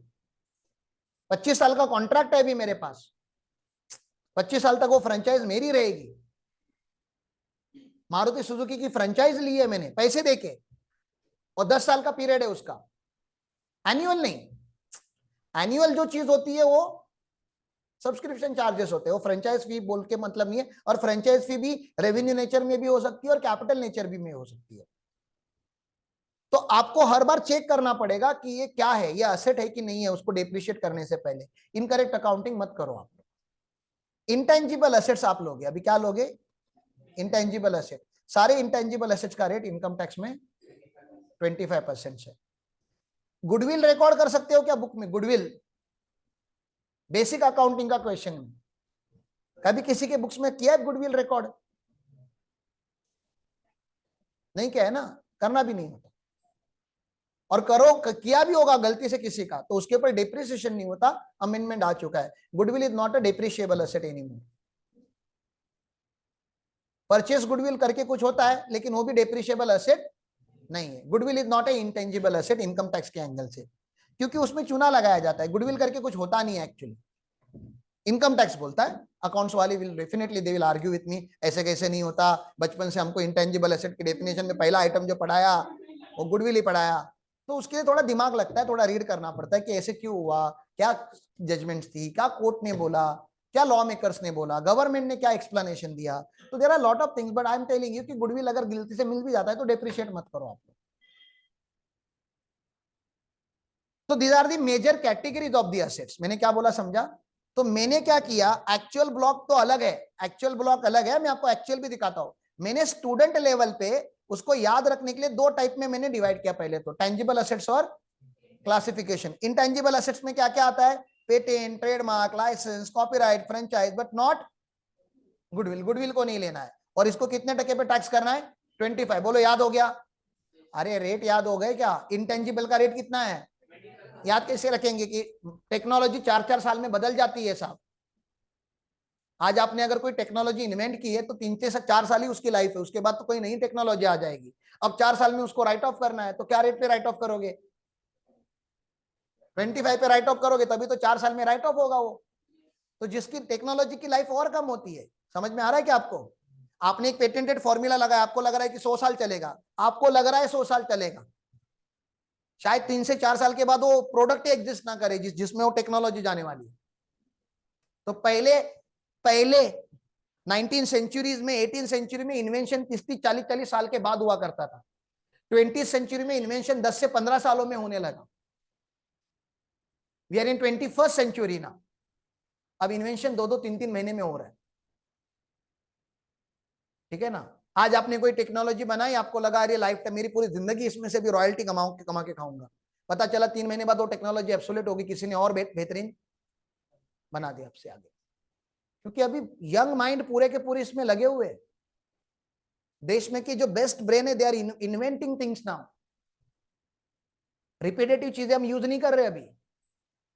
25 साल का कॉन्ट्रैक्ट है अभी मेरे पास, 25 साल तक वो फ्रेंचाइज मेरी रहेगी। मारुति सुजुकी की फ्रेंचाइज ली है मैंने पैसे देके, और 10 साल का पीरियड है उसका, एनुअल नहीं। एनुअल जो चीज होती है वो सब्सक्रिप्शन चार्जेस होते हैं, वो फ्रेंचाइज फी बोल के मतलब नहीं है। और फ्रेंचाइज फी भी रेवेन्यू नेचर में भी हो सकती है और कैपिटल नेचर भी में हो सकती है। तो आपको हर बार चेक करना पड़ेगा कि ये क्या है, ये असेट है कि नहीं है, उसको डेप्रिशिएट करने से पहले। इनकरेक्ट अकाउंटिंग मत करो आप। इंटेंजिबल असेट्स आप लोगे, अभी क्या लोगे, इंटेंजिबल असेट। सारे इंटेंजिबल असेट्स का रेट इनकम टैक्स में 25% है। गुडविल रिकॉर्ड कर सकते हो क्या बुक में, गुडविल बेसिक अकाउंटिंग का क्वेश्चन है, कभी किसी के बुक्स में किया है गुडविल रिकॉर्ड, नहीं किया है ना, करना भी नहीं होता। और करो किया भी होगा गलती से किसी का तो उसके ऊपर डिप्रिसिएशन नहीं होता, अमेंडमेंट आ चुका है। Goodwill is not a depreciable asset anymore. Purchase goodwill करके कुछ होता है लेकिन वो भी डिप्रिशिएबल एसेट नहीं है। Goodwill is not a intangible asset income tax के एंगल से, क्योंकि उसमें चूना लगाया जाता है, गुडविल करके कुछ होता नहीं है एक्चुअली। इनकम टैक्स बोलता है, अकाउंट्स वाले will definitely they will argue with me, ऐसे कैसे नहीं होता, बचपन से हमको इंटेंजिबल एसेट की डेफिनेशन में पहला आइटम जो पढ़ाया वो गुडविल ही पढ़ाया। तो उसके लिए थोड़ा दिमाग लगता है, थोड़ा रीड करना पड़ता है कि ऐसे क्यों हुआ, क्या जजमेंट्स थी, क्या कोर्ट ने बोला, क्या लॉ मेकर्स ने बोला, गवर्नमेंट ने क्या एक्सप्लेनेशन दिया। तो there are lot of things, but I am telling you कि गुडविल अगर गलती से मिल भी जाता है तो डेप्रिशिएट मत करो आप। तो these are the major categories of the assets. मैंने क्या बोला समझा। तो मैंने क्या किया, एक्चुअल ब्लॉक तो अलग है, एक्चुअल ब्लॉक अलग है, मैं आपको एक्चुअल भी दिखाता हूं। मैंने स्टूडेंट लेवल पे उसको याद रखने के लिए दो टाइप में मैंने डिवाइड किया। पहले तो टेंजिबल असेट्स और क्लासिफिकेशन। इंटेंजिबल असेट्स में क्या क्या आता है, patent, trademark, licence, copyright, franchise, but not goodwill. Goodwill को नहीं लेना है। और इसको कितने टके पे टैक्स करना है, 25। बोलो याद हो गया, अरे रेट याद हो गए क्या, इंटेंजिबल का रेट कितना है याद कैसे रखेंगे कि टेक्नोलॉजी 4-4 साल में बदल जाती है साहब। आज आपने अगर कोई टेक्नोलॉजी इन्वेंट की है तो 3 से 4 साल ही उसकी लाइफ है, उसके बाद तो कोई नई टेक्नोलॉजी आ जाएगी। अब 4 साल में उसको राइट ऑफ करना है तो क्या रेट पे राइट ऑफ करोगे, 25 पे राइट ऑफ करोगे, तभी तो 4 साल में राइट ऑफ होगा वो। तो जिसकी टेक्नोलॉजी की लाइफ और कम होती है, समझ में आ रहा है क्या आपको। आपने एक पेटेंटेड फॉर्मूला लगाया, आपको लग रहा है कि 100 साल चलेगा, आपको लग रहा है 100 साल चलेगा, शायद 3 से 4 साल के बाद वो प्रोडक्ट ही एग्जिस्ट ना करे जिसमें वो टेक्नोलॉजी जाने वाली है। तो पहले पहले 19 सेंचुरीज में, 18 सेंचुरी में इन्वेंशन 30-40 साल के बाद हुआ करता था। 20 सेंचुरी में इन्वेंशन 10 से 15 सालों में होने लगा। We are in 21st century ना, अब इन्वेंशन 2-3 महीने में हो रहा है, ठीक है ना। आज आपने कोई टेक्नोलॉजी बनाई, आपको लगा अरे लाइफ टाइम मेरी पूरी जिंदगी इसमें से भी रॉयल्टी कमा के खाऊंगा, पता चला 3 महीने बाद वो टेक्नोलॉजी एब्सोल्यूट होगी, किसी ने और बेहतरीन बना दिया आपसे आगे। क्योंकि अभी यंग माइंड पूरे के पूरे इसमें लगे हुए हैं। देश में की जो बेस्ट ब्रेन है, they are inventing things now. Repetitive चीजें हम यूज नहीं कर रहे अभी।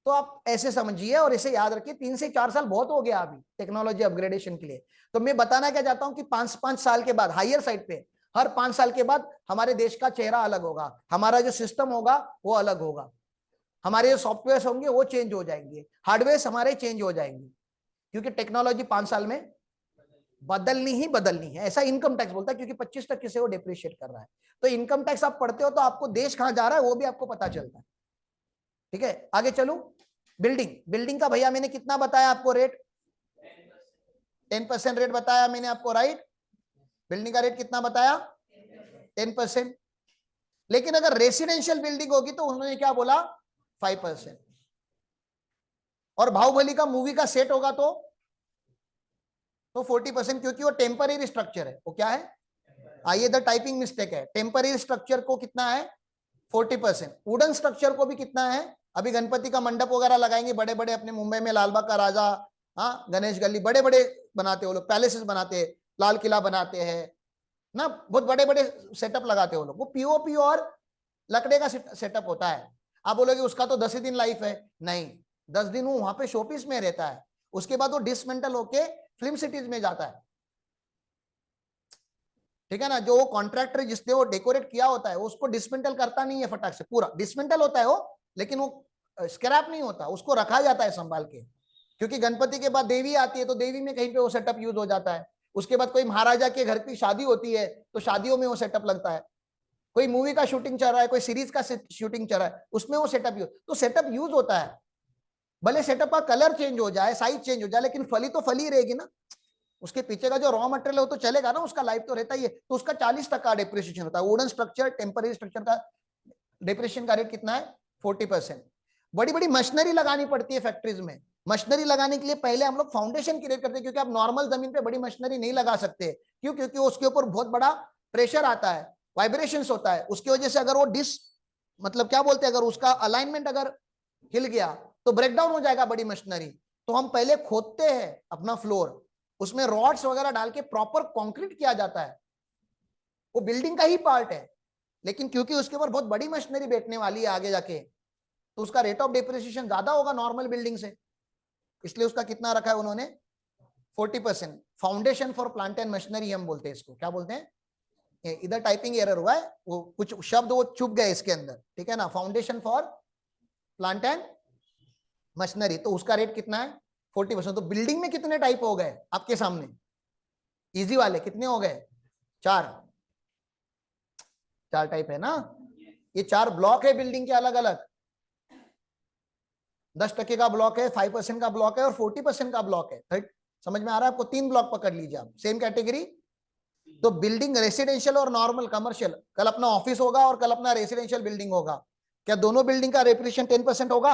तो आप ऐसे समझिए और इसे याद रखिए, 3 से 4 साल बहुत हो गया अभी टेक्नोलॉजी अपग्रेडेशन के लिए। तो मैं बताना क्या चाहता हूं कि 5-5 साल के बाद, हायर साइड पे हर 5 साल के बाद हमारे देश का चेहरा अलग होगा, हमारा जो सिस्टम होगा वो अलग होगा, हमारे जो सॉफ्टवेयर होंगे वो चेंज हो जाएंगे, हार्डवेयर हमारे चेंज हो जाएंगे, क्योंकि टेक्नोलॉजी 5 साल में बदलनी है। ऐसा इनकम टैक्स बोलता है, क्योंकि 25% से वो डिप्रिशिएट कर रहा है। तो इनकम टैक्स आप पढ़ते हो तो आपको देश कहां जा रहा है वो भी आपको पता चलता है, ठीक है। आगे चलो, बिल्डिंग का भैया मैंने कितना बताया आपको रेट, 10% रेट बताया मैंने आपको, राइट? बिल्डिंग का रेट कितना बताया? 10%। लेकिन अगर रेसिडेंशियल बिल्डिंग होगी तो उन्होंने क्या बोला? 5%। और बाहुबली का मूवी का सेट होगा तो 40%, क्योंकि वो टेम्पररी स्ट्रक्चर है। वो क्या है? ये इधर टाइपिंग मिस्टेक है। टेम्पररी स्ट्रक्चर को कितना है? 40%। वुडन स्ट्रक्चर को भी कितना है? अभी गणपति का मंडप वगैरह लगाएंगे बड़े बड़े, अपने मुंबई में लालबाग का राजा, हाँ, गणेश गली, बड़े बड़े बनाते वो लोग, पैलेसेस बनाते हैं, लाल किला बनाते हैं ना, बहुत बड़े बड़े सेटअप लगाते हैं वो लोग। वो पीओपी और लकड़े का सेटअप होता है। आप बोलोगे उसका तो 10 ही दिन लाइफ है। नहीं, 10 दिन वो वहां पे शोपीस में रहता है, उसके बाद वो डिसमेंटल होके फिल्म सिटीज में जाता है। ठीक है ना? जो वो कॉन्ट्रैक्टर जिसने वो डेकोरेट किया होता है, उसको डिसमेंटल करता नहीं है फटाक से, पूरा डिसमेंटल होता है वो, लेकिन वो स्क्रैप नहीं होता, उसको रखा जाता है संभाल के। क्योंकि गणपति के बाद देवी आती है, तो देवी में कहीं पे वो सेटअप यूज हो जाता है। उसके बाद कोई महाराजा के घर की शादी होती है, तो शादियों में वो सेटअप लगता है। कोई मूवी का शूटिंग चल रहा है, कोई सीरीज का शूटिंग चल रहा है, उसमें वो सेटअप यूज, तो सेटअप यूज होता है। भले सेटअप का कलर चेंज हो जाए, साइज चेंज हो जाए, लेकिन फली तो फली रहेगी ना। उसके पीछे का जो रॉ मटेरियल है वो तो चलेगा ना, उसका लाइफ तो रहता ही है। तो उसका 40% डिप्रिसिएशन होता है। वुडन स्ट्रक्चर, टेम्पररी स्ट्रक्चर का डिप्रिसिएशन का रेट कितना है? 40%। बड़ी बड़ी मशीनरी लगानी पड़ती है फैक्ट्रीज में। मशीनरी लगाने के लिए पहले हम लोग फाउंडेशन क्रिएट करते हैं, क्योंकि आप नॉर्मल जमीन पे बड़ी मशीनरी नहीं लगा सकते। क्यों? क्योंकि उसके ऊपर बहुत बड़ा प्रेशर आता है, वाइब्रेशंस होता है, उसकी वजह से अगर वो मतलब क्या बोलते हैं, अगर उसका अलाइनमेंट अगर हिल गया तो ब्रेकडाउन हो जाएगा बड़ी मशीनरी। तो हम पहले खोदते हैं अपना फ्लोर, उसमें रॉड्स वगैरह डाल के प्रॉपर कंक्रीट किया जाता है। वो बिल्डिंग का ही पार्ट है, लेकिन क्योंकि उसके ऊपर बहुत बड़ी मशीनरी बैठने वाली है आगे जाके, तो उसका रेट ऑफ डिप्रिसिएशन ज्यादा होगा नॉर्मल बिल्डिंग से। इसलिए उसका कितना रखा है उन्होंने? 40%। Foundation for plant and machinery हम बोलते हैं इसको। क्या बोलते हैं? इधर टाइपिंग एरर हुआ है, वो कुछ शब्द वो चुप गए इसके अंदर। ठीक है ना? Foundation for plant and machinery, तो उसका रेट कितना है? 40%। तो बिल्डिंग में कितने टाइप हो गए आपके सामने? इजी वाले कितने हो गए? 4 टाइप है ना। ये 4 ब्लॉक है बिल्डिंग के अलग अलग। 10% का ब्लॉक है, 5% का ब्लॉक है और 40% का ब्लॉक है। समझ में आ रहा है आपको? 3 ब्लॉक पकड़ लीजिए आप, सेम कैटेगरी। तो बिल्डिंग रेसिडेंशियल और नॉर्मल कमर्शियल, कल अपना ऑफिस होगा और कल अपना रेसिडेंशियल बिल्डिंग होगा। क्या दोनों बिल्डिंग का रेप्रिसिएशन 10% होगा?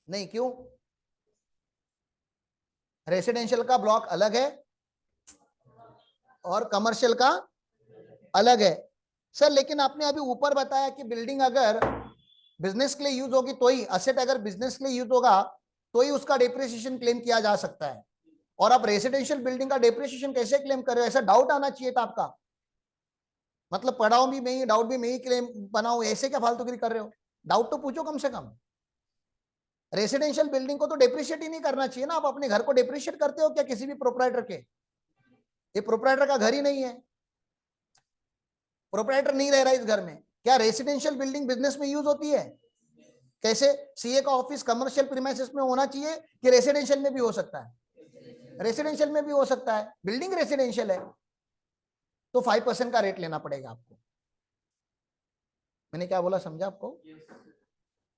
नहीं। क्यों? रेसिडेंशियल का ब्लॉक अलग है और कमर्शियल का अलग है। सर लेकिन आपने अभी ऊपर बताया कि बिल्डिंग अगर बिजनेस के लिए यूज होगी तो ही, असेट अगर बिजनेस के लिए यूज होगा तो ही उसका डेप्रिसिएशन क्लेम किया जा सकता है। और आप रेसिडेंशियल बिल्डिंग का डेप्रिसिएशन कैसे क्लेम कर रहे हो? ऐसा डाउट आना चाहिए था आपका। मतलब पढ़ाओ भी मैं ही, डाउट भी मैं ही क्लेम बनाऊं, ऐसे क्या फालतूगिरी कर रहे हो? डाउट तो पूछो कम से कम। रेसिडेंशियल बिल्डिंग को तो डेप्रिशिएट ही नहीं करना चाहिए ना। आप अपने घर को डेप्रिशिएट करते हो क्या किसी भी प्रोप्राइटर के? ये प्रोप्राइटर का घर ही नहीं है, प्रोप्राइटर नहीं रह रहा इस घर में। क्या रेसिडेंशियल बिल्डिंग बिजनेस में यूज होती है? कैसे? सीए का ऑफिस कमर्शियल प्रीमाइसेस में होना चाहिए कि रेसिडेंशियल में भी हो सकता है? रेसिडेंशियल में भी हो सकता है, बिल्डिंग रेसिडेंशियल है तो 5% का रेट लेना पड़ेगा आपको। मैंने क्या बोला समझा आपको?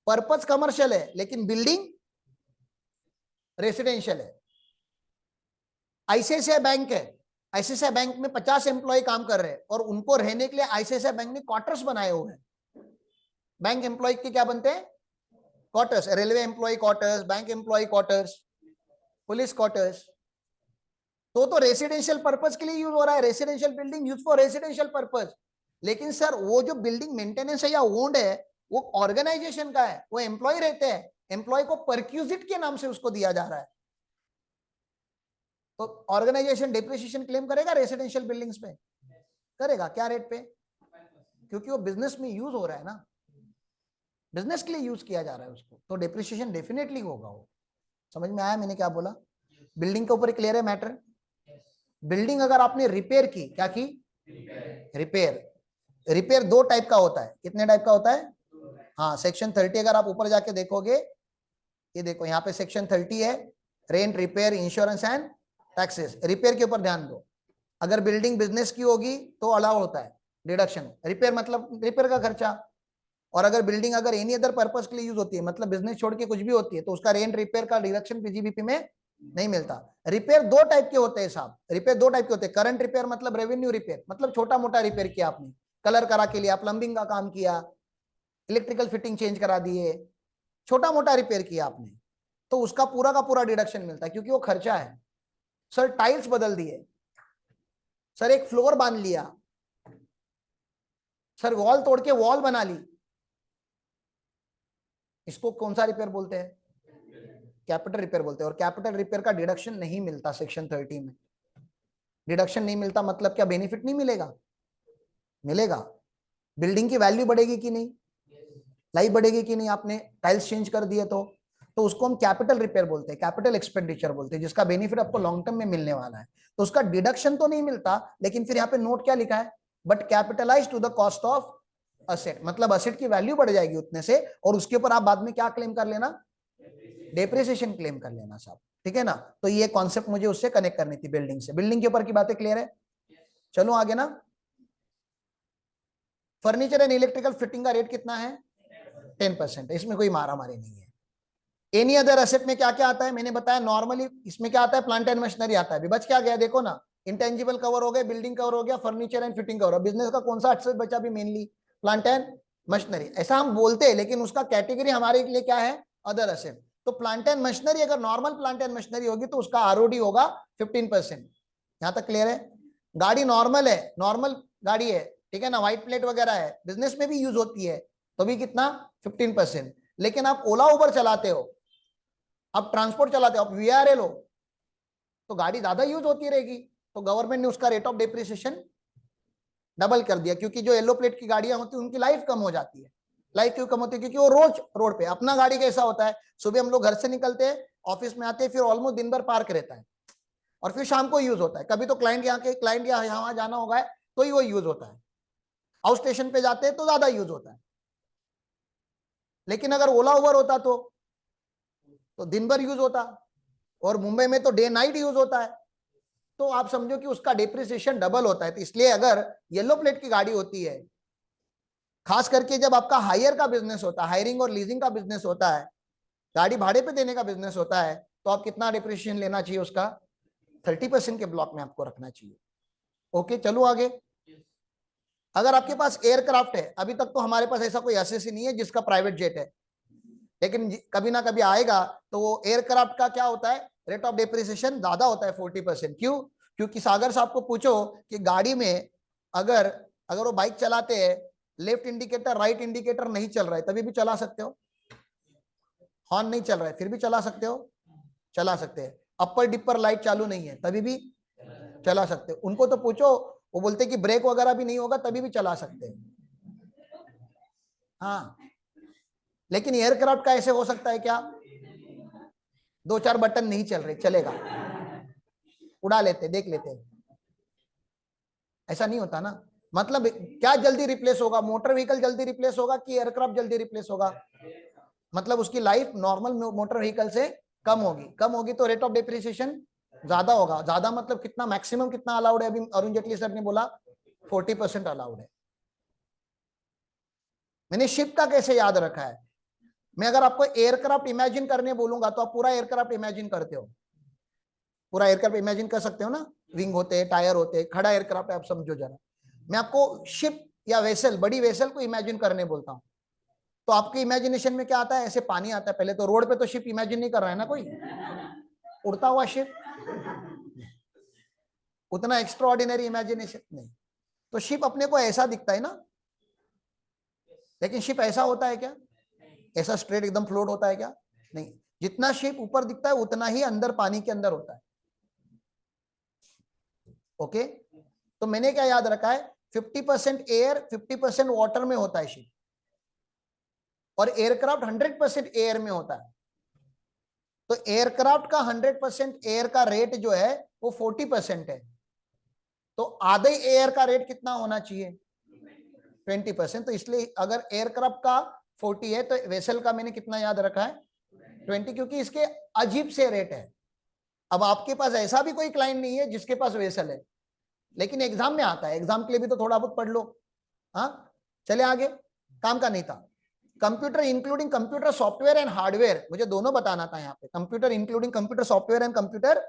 पर्पज कमर्शियल है लेकिन बिल्डिंग रेसिडेंशियल है। आईसीआईसीआई बैंक है, आईसीआईसीआई बैंक में 50 एम्प्लॉय काम कर रहे हैं और उनको रहने के लिए आईसीआईसीआई बैंक ने क्वार्टर्स बनाए हुए हैं। बैंक एम्प्लॉय के क्या बनते हैं? Quarters. Railway employ quarters, bank employ quarters, police quarters. तो रेसिडेंशियल पर्पज के लिए यूज हो रहा है, residential building use for residential purpose. लेकिन सर वो जो बिल्डिंग मेंटेनेंस है या ओन्ड है वो ऑर्गेनाइजेशन का है, वो एम्प्लॉय रहते हैं, एम्प्लॉय को परक्यूजिट के नाम से उसको दिया जा रहा है। तो ऑर्गेनाइजेशन डिप्रिसिएशन क्लेम करेगा रेसिडेंशियल बिल्डिंग्स पे? करेगा। क्या रेट पे? क्योंकि वो बिजनेस में यूज हो रहा है ना, बिजनेस के लिए यूज किया जा रहा है उसको, तो डिप्रिसिएशन डेफिनेटली होगा वो। समझ में आया मैंने क्या बोला? बिल्डिंग के ऊपर क्लियर है मैटर? बिल्डिंग अगर आपने रिपेयर की, क्या की? रिपेयर 2 टाइप का होता है। कितने टाइप का होता है? हाँ, सेक्शन 30 अगर आप ऊपर जाके देखोगे, ये देखो यहाँ पे सेक्शन 30 है, rent, repair, insurance and taxes. Repair के ऊपर ध्यान दो। अगर बिल्डिंग बिजनेस की होगी तो अलाउ होता है डिडक्शन। रिपेयर मतलब रिपेयर का खर्चा। और अगर बिल्डिंग अगर एनी अदर पर्पस के लिए यूज होती है, मतलब बिजनेस छोड़ के कुछ भी होती है, तो उसका रेंट, रिपेयर का डिडक्शन पीजीबीपी में नहीं मिलता। रिपेयर दो टाइप के होते हैं साहब, रिपेयर दो टाइप के होते हैं। करंट रिपेयर मतलब रेवेन्यू रिपेयर, मतलब छोटा मोटा रिपेयर किया आपने, कलर करा के लिया, प्लम्बिंग का काम किया, इलेक्ट्रिकल फिटिंग चेंज करा दिए, छोटा मोटा रिपेयर किया आपने, तो उसका पूरा का पूरा डिडक्शन मिलता है क्योंकि वो खर्चा है। सर टाइल्स बदल दिए, सर एक फ्लोर बांध लिया, सर वॉल तोड़ के वॉल बना ली, इसको कौन सा रिपेयर बोलते हैं? कैपिटल रिपेयर बोलते हैं। और कैपिटल रिपेयर का डिडक्शन नहीं मिलता सेक्शन 30 में। डिडक्शन नहीं मिलता मतलब क्या बेनिफिट नहीं मिलेगा? मिलेगा। बिल्डिंग की वैल्यू बढ़ेगी कि नहीं, लाइफ बढ़ेगी कि नहीं, आपने टाइल्स चेंज कर दिए तो उसको हम कैपिटल रिपेयर बोलते हैं, कैपिटल एक्सपेंडिचर बोलते हैं, जिसका बेनिफिट आपको लॉन्ग टर्म में मिलने वाला है। तो उसका डिडक्शन तो नहीं मिलता, लेकिन फिर यहाँ पे नोट क्या लिखा है, but capitalise to the cost of asset, मतलब असेट की वैल्यू बढ़ जाएगी उतने से, और उसके ऊपर आप बाद में क्या क्लेम कर लेना, डेप्रिसिएशन क्लेम कर लेना साहब, ठीक है ना। तो ये कॉन्सेप्ट मुझे उससे कनेक्ट करनी थी, बिल्डिंग से। बिल्डिंग के ऊपर की बातें क्लियर है? चलो आगे ना। फर्नीचर एंड इलेक्ट्रिकल फिटिंग का रेट कितना है? 10%। इसमें कोई मारा मारी नहीं है। एनी अदर एसेट में क्या क्या आता है मैंने बताया, नॉर्मली इसमें क्या आता है, प्लांट एंड मशीनरी आता है। अभी बच क्या गया देखो ना, इंटेंजिबल कवर हो गए, बिल्डिंग कवर हो गया, furniture and fitting cover. Business का कौन सा एसेट बचा भी? Mainly plant and machinery. ऐसा हम बोलते हैं, लेकिन उसका कैटेगरी हमारे लिए क्या है, अदर एसेट। तो प्लांट एंड मशीनरी, अगर नॉर्मल प्लांट एंड मशीनरी होगी तो उसका आरओडी होगा 15%। यहां तक क्लियर है? गाड़ी नॉर्मल है, नॉर्मल गाड़ी है, ठीक है ना, व्हाइट प्लेट वगैरह है, बिजनेस में भी यूज होती है, तो भी कितना, 15%। लेकिन आप ओला उबर चलाते हो, आप ट्रांसपोर्ट चलाते हो, आप वीआरएल हो, तो गाड़ी ज्यादा यूज होती रहेगी, तो गवर्नमेंट ने उसका रेट ऑफ डेप्रिसिएशन डबल कर दिया, क्योंकि जो येलो प्लेट की गाड़ियां होती है उनकी लाइफ कम हो जाती है। लाइफ क्यों कम होती है? क्योंकि वो रोज रोड पे। अपना गाड़ी कैसा होता है, सुबह हम लोग घर से निकलते हैं, ऑफिस में आते हैं, फिर ऑलमोस्ट दिन भर पार्क रहता है, और फिर शाम को यूज होता है। कभी तो क्लाइंट यहाँ के क्लाइंट यहाँ जाना होगा तो ही वो यूज होता है, आउट स्टेशन पे जाते हैं तो ज्यादा यूज होता है। लेकिन अगर ओला उबर होता तो दिन भर यूज होता, और मुंबई में तो डे नाइट यूज होता है, तो आप समझो कि उसका डिप्रिसिएशन डबल होता है। तो इसलिए अगर येलो प्लेट की गाड़ी होती है, खास करके जब आपका हायर का बिजनेस होता है, हायरिंग और लीजिंग का बिजनेस होता है, गाड़ी भाड़े पे देने का बिजनेस होता है, तो आप कितना डिप्रिसिएशन लेना चाहिए उसका? 30% के ब्लॉक में आपको रखना चाहिए। ओके चलो आगे। अगर आपके पास एयरक्राफ्ट है, अभी तक तो हमारे पास ऐसा कोई एसएससी नहीं है जिसका प्राइवेट जेट है, लेकिन कभी ना कभी आएगा, तो वो एयरक्राफ्ट का क्या होता है, रेट ऑफ डेप्रिसिएशन ज्यादा होता है, 40%। क्यों? क्योंकि सागर साहब को पूछो कि गाड़ी में अगर अगर वो बाइक चलाते हैं, लेफ्ट इंडिकेटर राइट इंडिकेटर नहीं चल रहा है, तभी भी चला सकते हो। हॉर्न नहीं चल रहा है फिर भी चला सकते हो, चला सकते हैं। अपर डिपर लाइट चालू नहीं है तभी भी चला सकते हो। उनको तो पूछो, वो बोलते कि ब्रेक वगैरह भी नहीं होगा तभी भी चला सकते हैं। हाँ, लेकिन एयरक्राफ्ट का ऐसे हो सकता है क्या, दो चार बटन नहीं चल रहे, चलेगा, उड़ा लेते, देख लेते, ऐसा नहीं होता ना। मतलब क्या जल्दी रिप्लेस होगा, मोटर व्हीकल जल्दी रिप्लेस होगा कि एयरक्राफ्ट जल्दी रिप्लेस होगा? मतलब उसकी लाइफ नॉर्मल मोटर व्हीकल से कम होगी, कम होगी तो रेट ऑफ डेप्रिसिएशन ज्यादा होगा। ज्यादा मतलब कितना, मैक्सिमम कितना अलाउड है? अभी अरुण जेटली सर ने बोला 40% अलाउड है। मैंने शिप का कैसे याद रखा है, मैं अगर आपको एयरक्राफ्ट इमेजिन करने बोलूंगा तो आप पूरा एयरक्राफ्ट इमेजिन करते हो, पूरा एयरक्राफ्ट इमेजिन कर सकते हो ना, विंग होते हैं, टायर होते हैं, खड़ा एयरक्राफ्ट है, आप समझो जरा। मैं आपको शिप या वेसल, बड़ी वेसल को इमेजिन करने बोलता हूँ, तो आपके इमेजिनेशन में क्या आता है? ऐसे पानी आता है पहले तो। रोड पे तो शिप इमेजिन नहीं कर रहा है ना कोई, उड़ता हुआ शिप, उतना एक्स्ट्रा ऑर्डिनरी इमेजिनेशन नहीं। तो शिप अपने को ऐसा दिखता है ना, लेकिन शिप ऐसा होता है क्या? ऐसा स्ट्रेट एकदम फ्लोट होता है क्या? नहीं। जितना शिप ऊपर दिखता है उतना ही अंदर पानी के अंदर होता है। ओके, तो मैंने क्या याद रखा है, 50% एयर 50% वाटर में होता है शिप, और एयरक्राफ्ट 100% एयर में होता है। तो एयरक्राफ्ट का 100% एयर का रेट जो है वो 40% है, तो आधे एयर का रेट कितना होना चाहिए? 20%। तो इसलिए अगर एयरक्राफ्ट का 40 है तो वेसल का मैंने कितना याद रखा है? 20, क्योंकि इसके अजीब से रेट है। अब आपके पास ऐसा भी कोई क्लाइंट नहीं है जिसके पास वेसल है, लेकिन एग्जाम में आता है, एग्जाम के लिए भी तो थोड़ा बहुत पढ़ लो। हाँ चले आगे, काम का नहीं था। Computer including computer software and hardware, मुझे दोनों बताना था यहाँ पे, computer including computer software and computer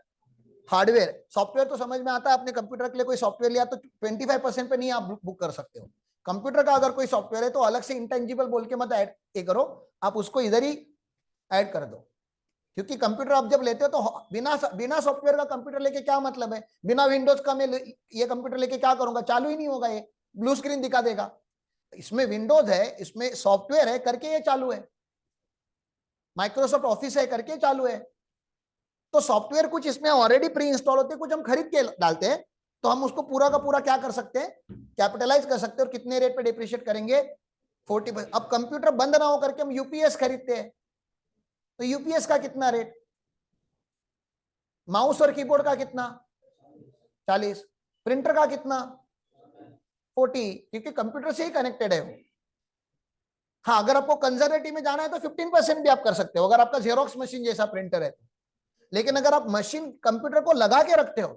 hardware. Software तो समझ में आता है, अपने कंप्यूटर के लिए कोई सॉफ्टवेयर लिया तो 25% पे नहीं आप बुक कर सकते हो। कंप्यूटर का अगर कोई सॉफ्टवेयर है तो अलग से इंटेंजिबल बोल के मत ऐड करो, आप उसको इधर ही ऐड कर दो। क्योंकि कंप्यूटर आप जब लेते हो तो बिना सॉफ्टवेयर का कंप्यूटर लेके क्या मतलब है, बिना विंडोज का मैं ये कंप्यूटर लेके क्या करूंगा, चालू ही नहीं होगा, ये ब्लू स्क्रीन दिखा देगा। इसमें विंडोज है, इसमें सॉफ्टवेयर है करके ये चालू है, माइक्रोसॉफ्ट ऑफिस है करके चालू है। तो सॉफ्टवेयर कुछ इसमें ऑलरेडी प्री इंस्टॉल होते हैं, कुछ हम खरीद के डालते हैं, तो हम उसको पूरा का पूरा क्या कर सकते हैं, कैपिटलाइज कर सकते हैं। और कितने रेट पे डिप्रिशिएट करेंगे, 40%। अब कंप्यूटर बंद ना हो करके हम यूपीएस खरीदते हैं, तो यूपीएस का कितना रेट, माउस और कीबोर्ड का कितना 40, प्रिंटर का कितना 40, क्योंकि कंप्यूटर से ही कनेक्टेड है वो। हाँ, अगर आपको कंजर्वेटिव में जाना है तो 15% भी आप कर सकते हो, अगर आपका जेरोक्स मशीन जैसा प्रिंटर है। लेकिन अगर आप मशीन कंप्यूटर को लगा के रखते हो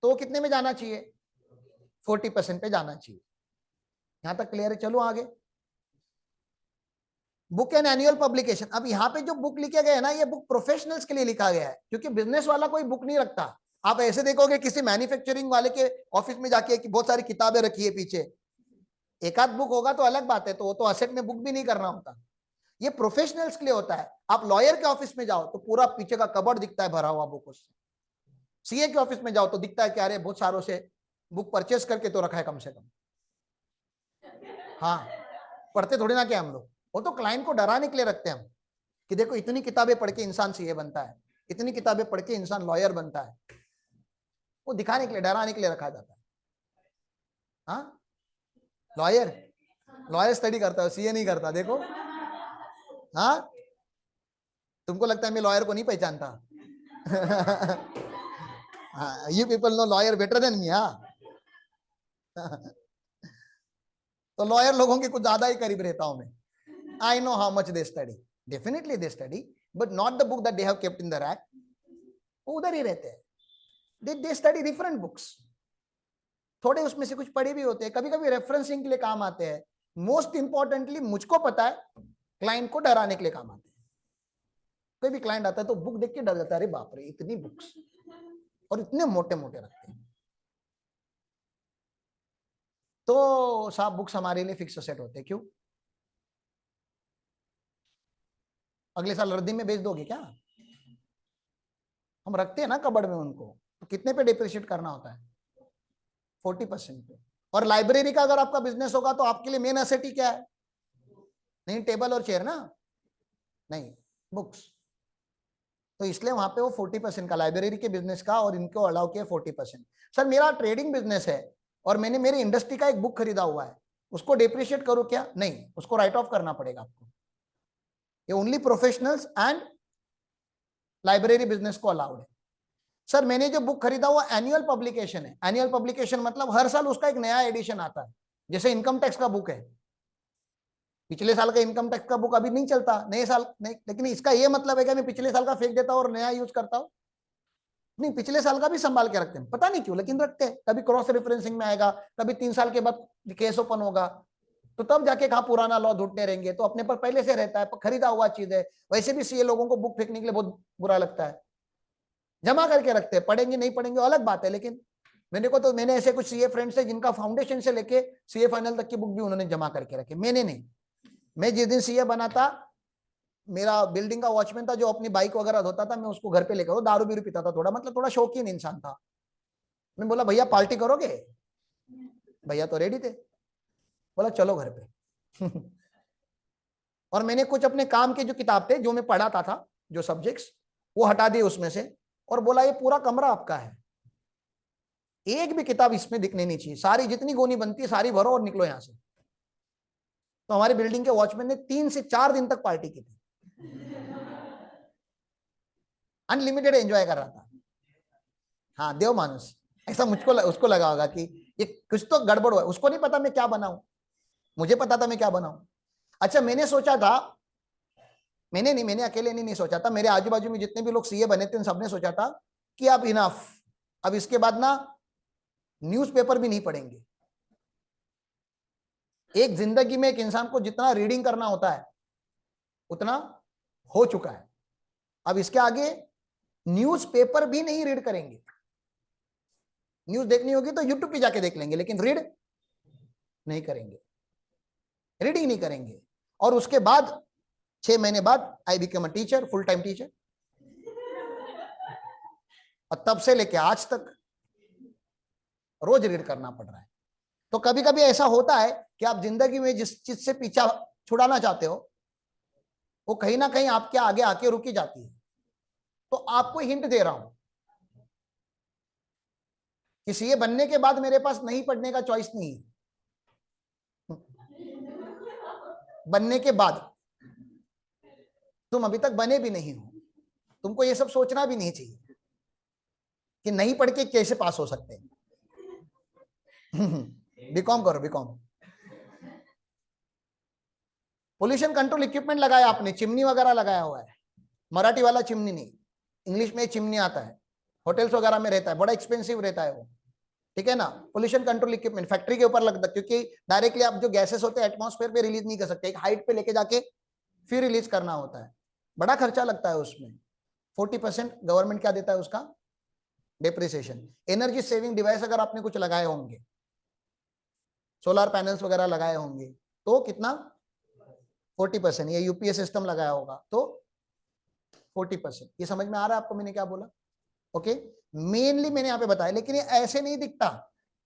तो कितने में जाना चाहिए, 40% पे जाना चाहिए। यहां तक क्लियर है? चलो आगे। Book and annual publication. अब यहाँ पे जो बुक लिखा गया है ना, ये बुक प्रोफेशनल्स के लिए लिखा गया है, क्योंकि बिजनेस वाला कोई बुक नहीं रखता। आप ऐसे देखोगे किसी मैन्युफैक्चरिंग वाले के ऑफिस में जाके कि बहुत सारी किताबें रखी है पीछे, एक आध बुक होगा तो अलग बात है, तो वो तो असेट में बुक भी नहीं करना होता। ये प्रोफेशनल्स के लिए होता है। आप लॉयर के ऑफिस में जाओ तो पूरा पीछे का कबर्ड दिखता है भरा हुआ बुक उससे। सीए के ऑफिस में जाओ तो दिखता है कि अरे बहुत सारों से बुक परचेस करके तो रखा है कम से कम। हाँ, पढ़ते थोड़ी ना क्या हम लोग, वो तो क्लाइंट को डराने के लिए रखते हैं हम, कि देखो इतनी किताबें पढ़ के इंसान सीए बनता है, इतनी किताबें पढ़ के इंसान लॉयर बनता है। वो दिखाने के लिए, डराने के लिए रखा जाता है। हाँ, लॉयर लॉयर स्टडी करता है, सीए नहीं करता, देखो। हाँ, तुमको लगता है मैं लॉयर को नहीं पहचानता? हाँ, you people know lawyer better than me. हाँ, तो लॉयर लोगों के कुछ ज्यादा ही करीब रहता हूं मैं। I know how much they study. Definitely they study, but not the book that they have kept in the rack. वो उधर ही रहते हैं। They study different books. थोड़े उसमें से कुछ पढ़े भी होते हैं, कभी कभी रेफरेंसिंग के लिए काम आते हैं। मोस्ट इंपॉर्टेंटली मुझको पता है, क्लाइंट को डराने के लिए काम आते हैं। कोई भी क्लाइंट आता है तो बुक देख के डर जाता है, अरे बाप रे इतनी बुक्स, और इतने मोटे मोटे रखते हैं। तो साहब बुक्स हमारे लिए फिक्स सेट होते हैं, क्यों? अगले साल रद्दी में बेच दोगे क्या? हम रखते हैं ना कबड़ में उनको, तो कितने पे डिप्रिशिएट करना होता है, 40% पे। और लाइब्रेरी का अगर आपका बिजनेस होगा तो आपके लिए मेन एसेट ही क्या है, नहीं टेबल और चेयर ना, नहीं बुक्स। तो इसलिए वहां पे वो 40% का लाइब्रेरी के बिजनेस का, और इनको अलाउ किया 40%। सर मेरा ट्रेडिंग बिजनेस है और मैंने मेरी इंडस्ट्री का एक बुक खरीदा हुआ है, उसको डिप्रिशिएट करूं क्या? नहीं, उसको राइट ऑफ करना पड़ेगा आपको। ये only professionals and library business को अलाउड है। सर मैंने जो बुक खरीदा हुआ एनुअल पब्लिकेशन है। एनुअल पब्लिकेशन मतलब हर साल उसका एक नया एडिशन आता है, जैसे इनकम टैक्स का बुक है, पिछले साल का इनकम टैक्स का बुक अभी नहीं चलता, नए साल नहीं। लेकिन इसका ये मतलब है कि मैं पिछले साल का फेंक देता हूं और नया यूज करता हूं? नहीं, पिछले साल का भी संभाल के रखते हैं, पता नहीं क्यों लेकिन रखते हैं। कभी क्रॉस रेफरेंसिंग में आएगा, कभी 3 साल के बाद केस ओपन होगा, तो तब जाके कहा पुराना लॉ ढूंढने रहेंगे, तो अपने पर पहले से रहता है, खरीदा हुआ चीज है। वैसे भी सीए लोगों को बुक फेंकने के लिए बहुत बुरा लगता है, जमा करके रखते हैं, पढ़ेंगे नहीं पढ़ेंगे अलग बात है। लेकिन मैंने ऐसे कुछ सीए फ्रेंड्स है जिनका फाउंडेशन से लेके सीए फाइनल तक की बुक भी उन्होंने जमा करके रखे, मैंने नहीं। मैं जिस दिन सीए बना था, मेरा बिल्डिंग का वॉचमैन था जो अपनी बाइक वगैरह धोता था, मैं उसको घर पे लेकर, वो दारू बीरू पीता था थोड़ा, मतलब थोड़ा शौकीन इंसान था। मैं बोला भैया पार्टी करोगे? भैया तो रेडी थे, बोला चलो घर पे। और मैंने कुछ अपने काम के जो किताब थे जो मैं पढ़ाता था, जो सब्जेक्ट्स, वो हटा दिए उसमें से, और बोला ये पूरा कमरा आपका है, एक भी किताब इसमें दिखने नहीं चाहिए, सारी जितनी गोनी बनती है सारी भरो और निकलो यहां से। तो हमारी बिल्डिंग के वॉचमैन ने 3 से 4 दिन तक पार्टी की थी, अनलिमिटेड एंजॉय कर रहा था। हाँ, देव मानुस ऐसा मुझको उसको लगा होगा कि ये कुछ तो गड़बड़ हुआ है। उसको नहीं पता मैं क्या बनाऊं, मुझे पता था मैं क्या बनाऊं। अच्छा, मैंने सोचा था, मैंने अकेले नहीं सोचा था, मेरे आजू बाजू में जितने भी लोग सीए बने थे सबने सोचा था कि अब इनफ, अब इसके बाद ना न्यूज़पेपर भी नहीं पढ़ेंगे। एक जिंदगी में एक इंसान को जितना रीडिंग करना होता है उतना हो चुका है। अब इसके आगे न्यूज़पेपर भी नहीं रीड करेंगे। न्यूज देखनी होगी तो यूट्यूब पे जाके देख लेंगे, लेकिन रीड नहीं करेंगे, रीडिंग नहीं करेंगे। और उसके बाद 6 महीने बाद I become a teacher, full time teacher, और तब से लेके आज तक रोज रीड करना पड़ रहा है। तो कभी कभी ऐसा होता है कि आप जिंदगी में जिस चीज से पीछा छुड़ाना चाहते हो वो कहीं ना कहीं आपके आगे आके रुकी जाती है। तो आपको हिंट दे रहा हूं कि सीए बनने के बाद मेरे पास नहीं पढ़ने का चॉइस नहीं है। बनने के बाद तुम अभी तक बने भी नहीं हो, तुमको ये सब सोचना भी नहीं चाहिए कि नहीं पढ़ के कैसे पास हो सकते हैं। बीकॉम करो, बीकॉम। पोल्यूशन कंट्रोल इक्विपमेंट लगाया आपने, चिमनी वगैरह लगाया हुआ है, मराठी वाला चिमनी नहीं, इंग्लिश में चिमनी आता है, होटल्स वगैरह में रहता है, बड़ा एक्सपेंसिव रहता है वो, ठीक है ना। पोल्यूशन कंट्रोल इक्विपमेंट फैक्ट्री के ऊपर लगता है, क्योंकि डायरेक्टली आप जो गैसेस होते हैं एटमॉस्फेयर पे रिलीज नहीं कर सकते, एक हाइट पे लेके जाके फिर रिलीज करना होता है, बड़ा खर्चा लगता है उसमें। 40% गवर्नमेंट क्या देता है उसका, डेप्रिसिएशन। एनर्जी सेविंग डिवाइस अगर आपने कुछ लगाए होंगे, सोलर पैनल्स वगैरह लगाए होंगे, तो कितना, 40%। ये यूपीएस सिस्टम लगाया होगा तो 40%। ये समझ में आ रहा है आपको मैंने क्या बोला? ओके, मेनली मैंने यहाँ पे बताया, लेकिन ये ऐसे नहीं दिखता।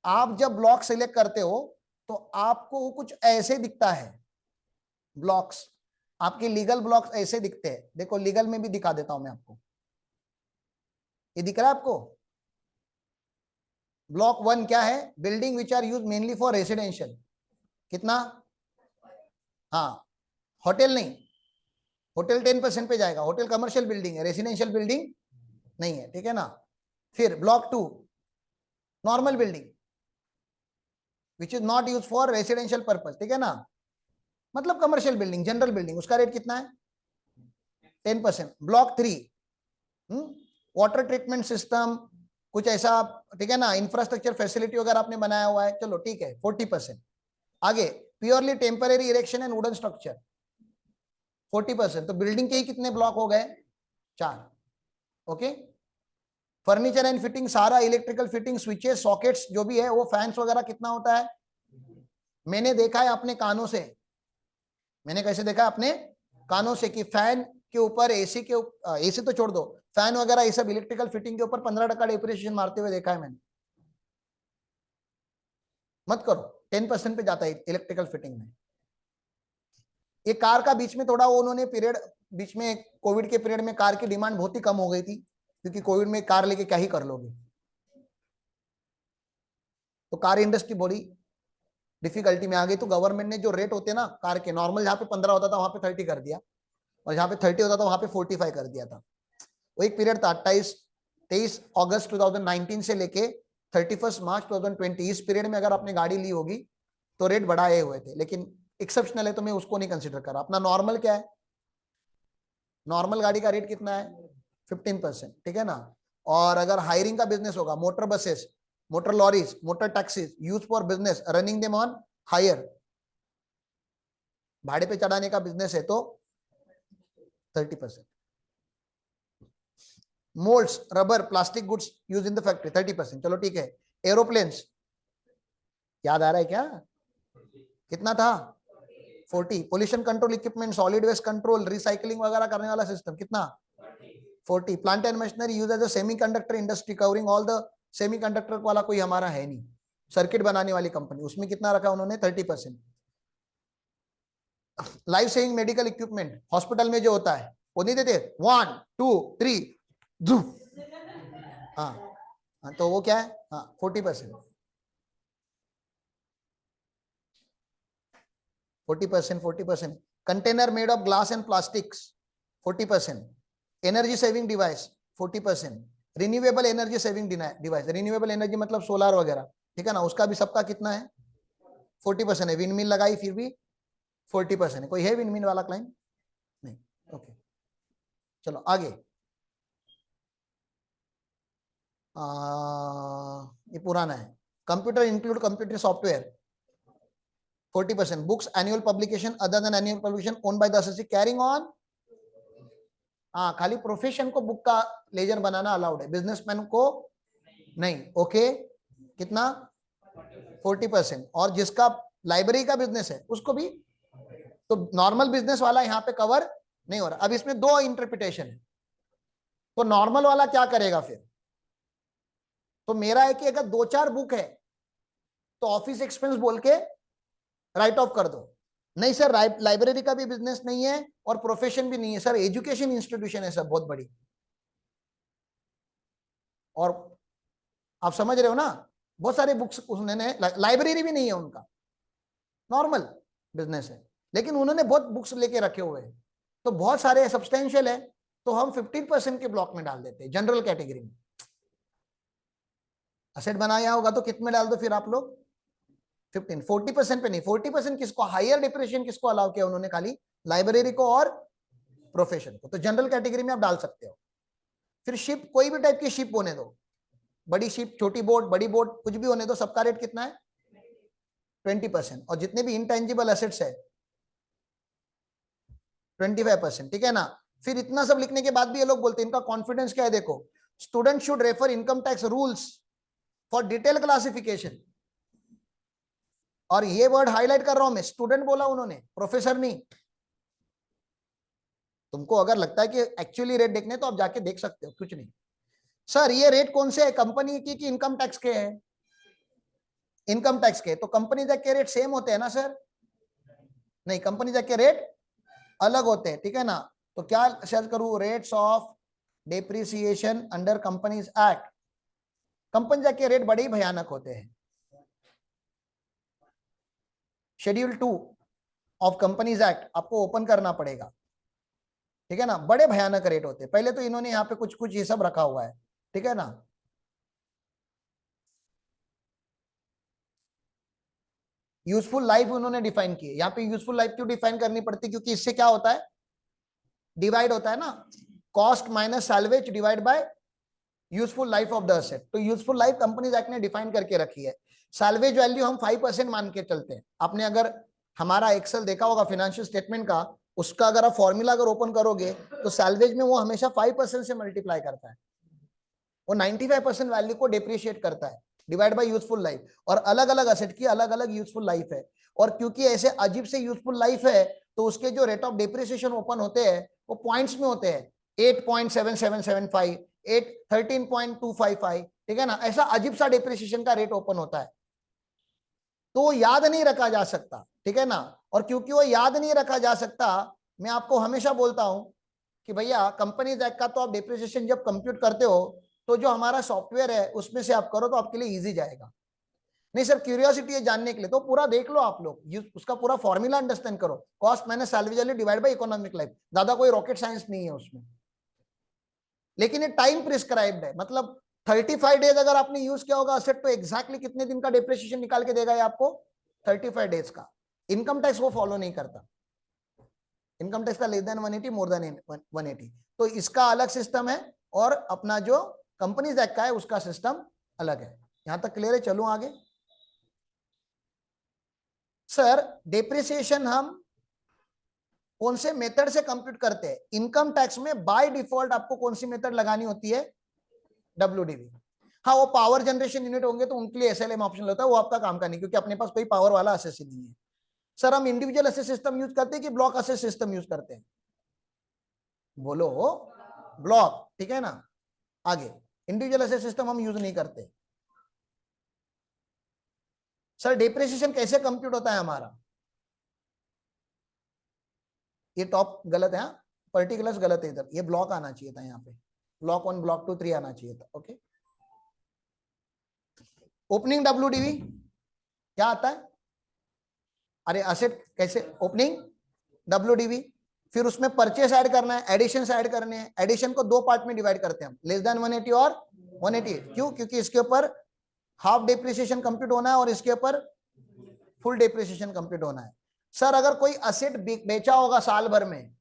आप जब ब्लॉक सिलेक्ट करते हो तो आपको वो कुछ ऐसे दिखता है। ब्लॉक्स आपके लीगल ब्लॉक्स ऐसे दिखते हैं, देखो लीगल में भी दिखा देता हूं मैं आपको, ये दिख रहा है आपको। ब्लॉक 1 क्या है, building which are use mainly for residential, कितना, हाँ, होटल नहीं, होटल 10% पे जाएगा, होटल कमर्शियल बिल्डिंग है, रेसिडेंशियल बिल्डिंग नहीं है, ठीक है ना। फिर block 2 normal building which is not use for residential purpose, ठीक है ना, मतलब कमर्शियल बिल्डिंग, जनरल बिल्डिंग, उसका रेट कितना है, 10%। ब्लॉक 3 वाटर ट्रीटमेंट सिस्टम कुछ ऐसा, ठीक है ना, इंफ्रास्ट्रक्चर फैसिलिटी वगैरह आपने बनाया हुआ है, चलो ठीक है, 40%। आगे purely temporary erection and wooden structure 40%। तो बिल्डिंग के ही कितने ब्लॉक हो गए, 4। ओके, फर्नीचर एंड फिटिंग सारा, इलेक्ट्रिकल फिटिंग, स्विचेस, सॉकेट्स जो भी है वो, फैंस वगैरह कितना होता है, मैंने देखा है अपने कानों से, मैंने कैसे देखा है अपने कानों से कि फैन के ऊपर एसी के, एसी तो छोड़ दो, फैन वगैरह ये सब इलेक्ट्रिकल फिटिंग के ऊपर 15% डेप्रिसिएशन मारते हुए देखा है मैंने। मत करो, 10% पे जाता है इलेक्ट्रिकल फिटिंग में। ये कार का बीच में थोड़ा वो उन्होंने पीरियड, बीच में कोविड के पीरियड में कार की डिमांड बहुत ही कम हो गई थी, क्योंकि कोविड में कार लेके क्या ही कर लोगे, तो कार इंडस्ट्री बड़ी डिफिकल्टी में आ गई। तो गवर्नमेंट ने जो रेट होते ना कार के, नॉर्मल जहाँ पे 15 होता था वहां पे 30 कर दिया, और जहाँ पे 30 होता था वहां पे 45 कर दिया था। वो एक पीरियड था 23 अगस्त 2019 से लेके 31 मार्च 2020, इस पीरियड में अगर आपने गाड़ी ली होगी तो रेट बढ़ाए हुए थे, लेकिन एक्सेप्शनल है तो मैं उसको नहीं कंसिडर कर रहा। अपना नॉर्मल क्या है, नॉर्मल गाड़ी का रेट कितना है, 15%, ठीक है ना। और अगर हायरिंग का बिजनेस होगा, motor buses, motor lorries, motor taxis use for business, running them on hire, भाड़े पे चढ़ाने का बिजनेस है तो 30%। Moulds, rubber, plastic goods use in the factory 30%, चलो ठीक है। एरोप्लेन्स, याद आ रहा है क्या, कितना था, 40। Pollution control equipment, solid waste control, recycling वगैरह करने वाला सिस्टम कितना, 40। Plant and machinery use as a semiconductor industry covering all the, semiconductor वाला कोई हमारा है नहीं, सर्किट बनाने वाली कंपनी, उसमें कितना रखा उन्होंने, 30%। Life saving medical equipment, hospital में जो होता है वो नहीं देते, 1 2 3 हाँ, हाँ तो वो क्या है, हाँ 40%, 40%, 40%। Container made of glass and plastics 40%। Energy saving device 40%। Renewable energy saving device, renewable energy मतलब सोलार वगैरह, ठीक है ना, उसका भी सबका कितना है, 40% है। विंडमिल लगाई फिर भी 40% है। कोई है विंडमिल वाला क्लाइंट, नहीं, ओके चलो आगे। ये पुराना है। Computer include computer software, 40%. Books, annual publication other than annual publication owned by the associate carrying on. हाँ, खाली प्रोफेशन को बुक का लेजर बनाना अलाउड है, बिजनेसमैन को नहीं. ओके, कितना? 40%. और जिसका लाइब्रेरी का बिजनेस है उसको भी. तो नॉर्मल बिजनेस वाला यहाँ पे कवर नहीं हो रहा. अब इसमें दो इंटरप्रिटेशन है. तो नॉर्मल वाला क्या करेगा फिर? तो मेरा है कि अगर 2-4 बुक है तो ऑफिस एक्सपेंस बोल के राइट ऑफ कर दो. नहीं सर, लाइब्रेरी का भी बिजनेस नहीं है और प्रोफेशन भी नहीं है सर, एजुकेशन इंस्टीट्यूशन है सर बहुत बड़ी. और आप समझ रहे हो ना, बहुत सारे बुक्स उन्होंने, लाइब्रेरी भी नहीं है उनका, नॉर्मल बिजनेस है, लेकिन उन्होंने बहुत बुक्स लेके रखे हुए हैं. तो बहुत सारे सब्सटेंशियल है, तो हम 15% के ब्लॉक में डाल देते हैं, जनरल कैटेगरी में. असेट बनाया होगा तो कितने में डाल दो फिर आप लोग? 15. 40% पे नहीं. 40% किसको? हायर डिप्रेशिएशन किसको अलाउ किया उन्होंने? खाली लाइब्रेरी को और प्रोफेशन को. तो जनरल कैटेगरी में आप डाल सकते हो. फिर शिप, कोई भी टाइप की शिप होने दो, बड़ी शिप, छोटी बोट, बड़ी बोट, कुछ भी होने दो, सबका रेट कितना है? 20%. और जितने भी इनटेंजिबल एसेट्स है 25%. ठीक है ना. फिर इतना सब लिखने के बाद भी ये लोग बोलते हैं, इनका कॉन्फिडेंस क्या है देखो, student should refer income tax rules for detail classification. और ये वर्ड हाईलाइट कर रहा हूं मैं, स्टूडेंट बोला उन्होंने, प्रोफेसर नहीं. तुमको अगर लगता है कि एक्चुअली रेट देखने तो आप जाके देख सकते हो, कुछ नहीं. सर ये रेट कौन से है, कंपनी की कि इनकम टैक्स के है? इनकम टैक्स के. तो कंपनी के रेट सेम होते हैं ना सर? नहीं, कंपनी के रेट अलग होते हैं. ठीक है ना. तो क्या सर्च करूं? Rates of depreciation under companies act. Company के रेट बड़े ही भयानक होते हैं. शेड्यूल 2 ऑफ कंपनीज एक्ट आपको ओपन करना पड़ेगा. ठीक है ना. बड़े भयानक रेट होते हैं. पहले तो इन्होंने यहाँ पे कुछ कुछ ये सब रखा हुआ है. ठीक है ना. यूजफुल लाइफ उन्होंने डिफाइन की है. यहाँ पे यूजफुल लाइफ क्यों डिफाइन करनी पड़ती है? क्योंकि इससे क्या होता है, डिवाइड होता है ना, cost minus salvage divide by useful life of the asset. तो यूजफुल लाइफ कंपनीज एक्ट ने डिफाइन करके रखी है. सैल्वेज वैल्यू हम 5% मान के चलते हैं. आपने अगर हमारा एक्सेल देखा होगा फिनेंशियल स्टेटमेंट का, उसका अगर आप फॉर्मूला अगर ओपन करोगे तो सैल्वेज में वो हमेशा 5% से मल्टीप्लाई करता है. वो 95% वैल्यू को डिप्रिशिएट करता है, डिवाइड बाय यूजफुल लाइफ. और अलग अलग एसेट की अलग अलग यूजफुल लाइफ है. और क्योंकि ऐसे अजीब से यूजफुल लाइफ है तो उसके जो रेट ऑफ डिप्रिसिएशन ओपन होते हैं वो पॉइंट्स में होते हैं. 8.7775, 13.255. ठीक है ना. ऐसा अजीब सा डिप्रिसिएशन का रेट ओपन होता है, तो वो याद नहीं रखा जा सकता. ठीक है ना. और क्योंकि वो याद नहीं रखा जा सकता, मैं आपको हमेशा बोलता हूं कि भैया कंपनीज एक्ट का तो आप डिप्रिसिएशन जब कंप्यूट करते हो तो जो हमारा सॉफ्टवेयर है उसमें से आप करो तो आपके लिए इजी जाएगा. नहीं सर, क्यूरियोसिटी है जानने के लिए, तो पूरा देख लो आप लोग, उसका पूरा फॉर्मूला अंडरस्टैंड करो. Cost minus salary value divide by economic life. दादा कोई रॉकेट साइंस नहीं है उसमें, लेकिन ये टाइम प्रिस्क्राइब्ड है. मतलब 35 डेज अगर आपने यूज किया होगा असेट, तो एग्जैक्टली कितने दिन का डिप्रिसिएशन निकाल के देगा ये आपको? 35 डेज का. इनकम टैक्स वो फॉलो नहीं करता. इनकम टैक्स का लेस देन 180, मोर देन 180. तो इसका अलग सिस्टम है और अपना जो कंपनीज एक्ट का है उसका सिस्टम अलग है. यहां तक क्लियर है? चलो आगे. सर डिप्रिसिएशन हम कौन से मेथड से कंप्यूट करते हैं? इनकम टैक्स में बाय डिफॉल्ट आपको कौन सी मेथड लगानी होती है? WDV. हाँ, वो पावर जनरेशन यूनिट होंगे तो उनके लिए SLM ऑप्शन होता है, वो आपका काम का नहीं, क्योंकि अपने पास कोई पावर वाला असेस ही नहीं है. सर हम इंडिविजुअल असेस सिस्टम यूज करते हैं कि ब्लॉक असेस सिस्टम यूज करते हैं? बोलो. ब्लॉक. ठीक है ना. आगे, इंडिविजुअल असेस सिस्टम हम यूज नहीं करते. सर डिप्रिसिएशन कैसे कंप्यूट होता है हमारा? ये टॉप गलत है, पर्टिकुलर्स गलत है. इधर ये ब्लॉक आना चाहिए था, यहाँ पे ब्लॉक 1, ब्लॉक 2, 3 आना चाहिए था. ओके. ओपनिंग WDV क्या आता है? अरे असेट कैसे ओपनिंग WDV. फिर उसमें परचेस ऐड करना है, एडिशन ऐड करने हैं. एडिशन को 2 पार्ट में डिवाइड करते हैं हम, लेस देन 180 और 180. क्यों? क्योंकि इसके ऊपर हाफ डिप्रिसिएशन कंप्यूट होना है और इसके ऊपर फुल डिप्रिसिएशन कंप्यूट होना है. सर अगर कोई असेट बेचा होगा साल भर में,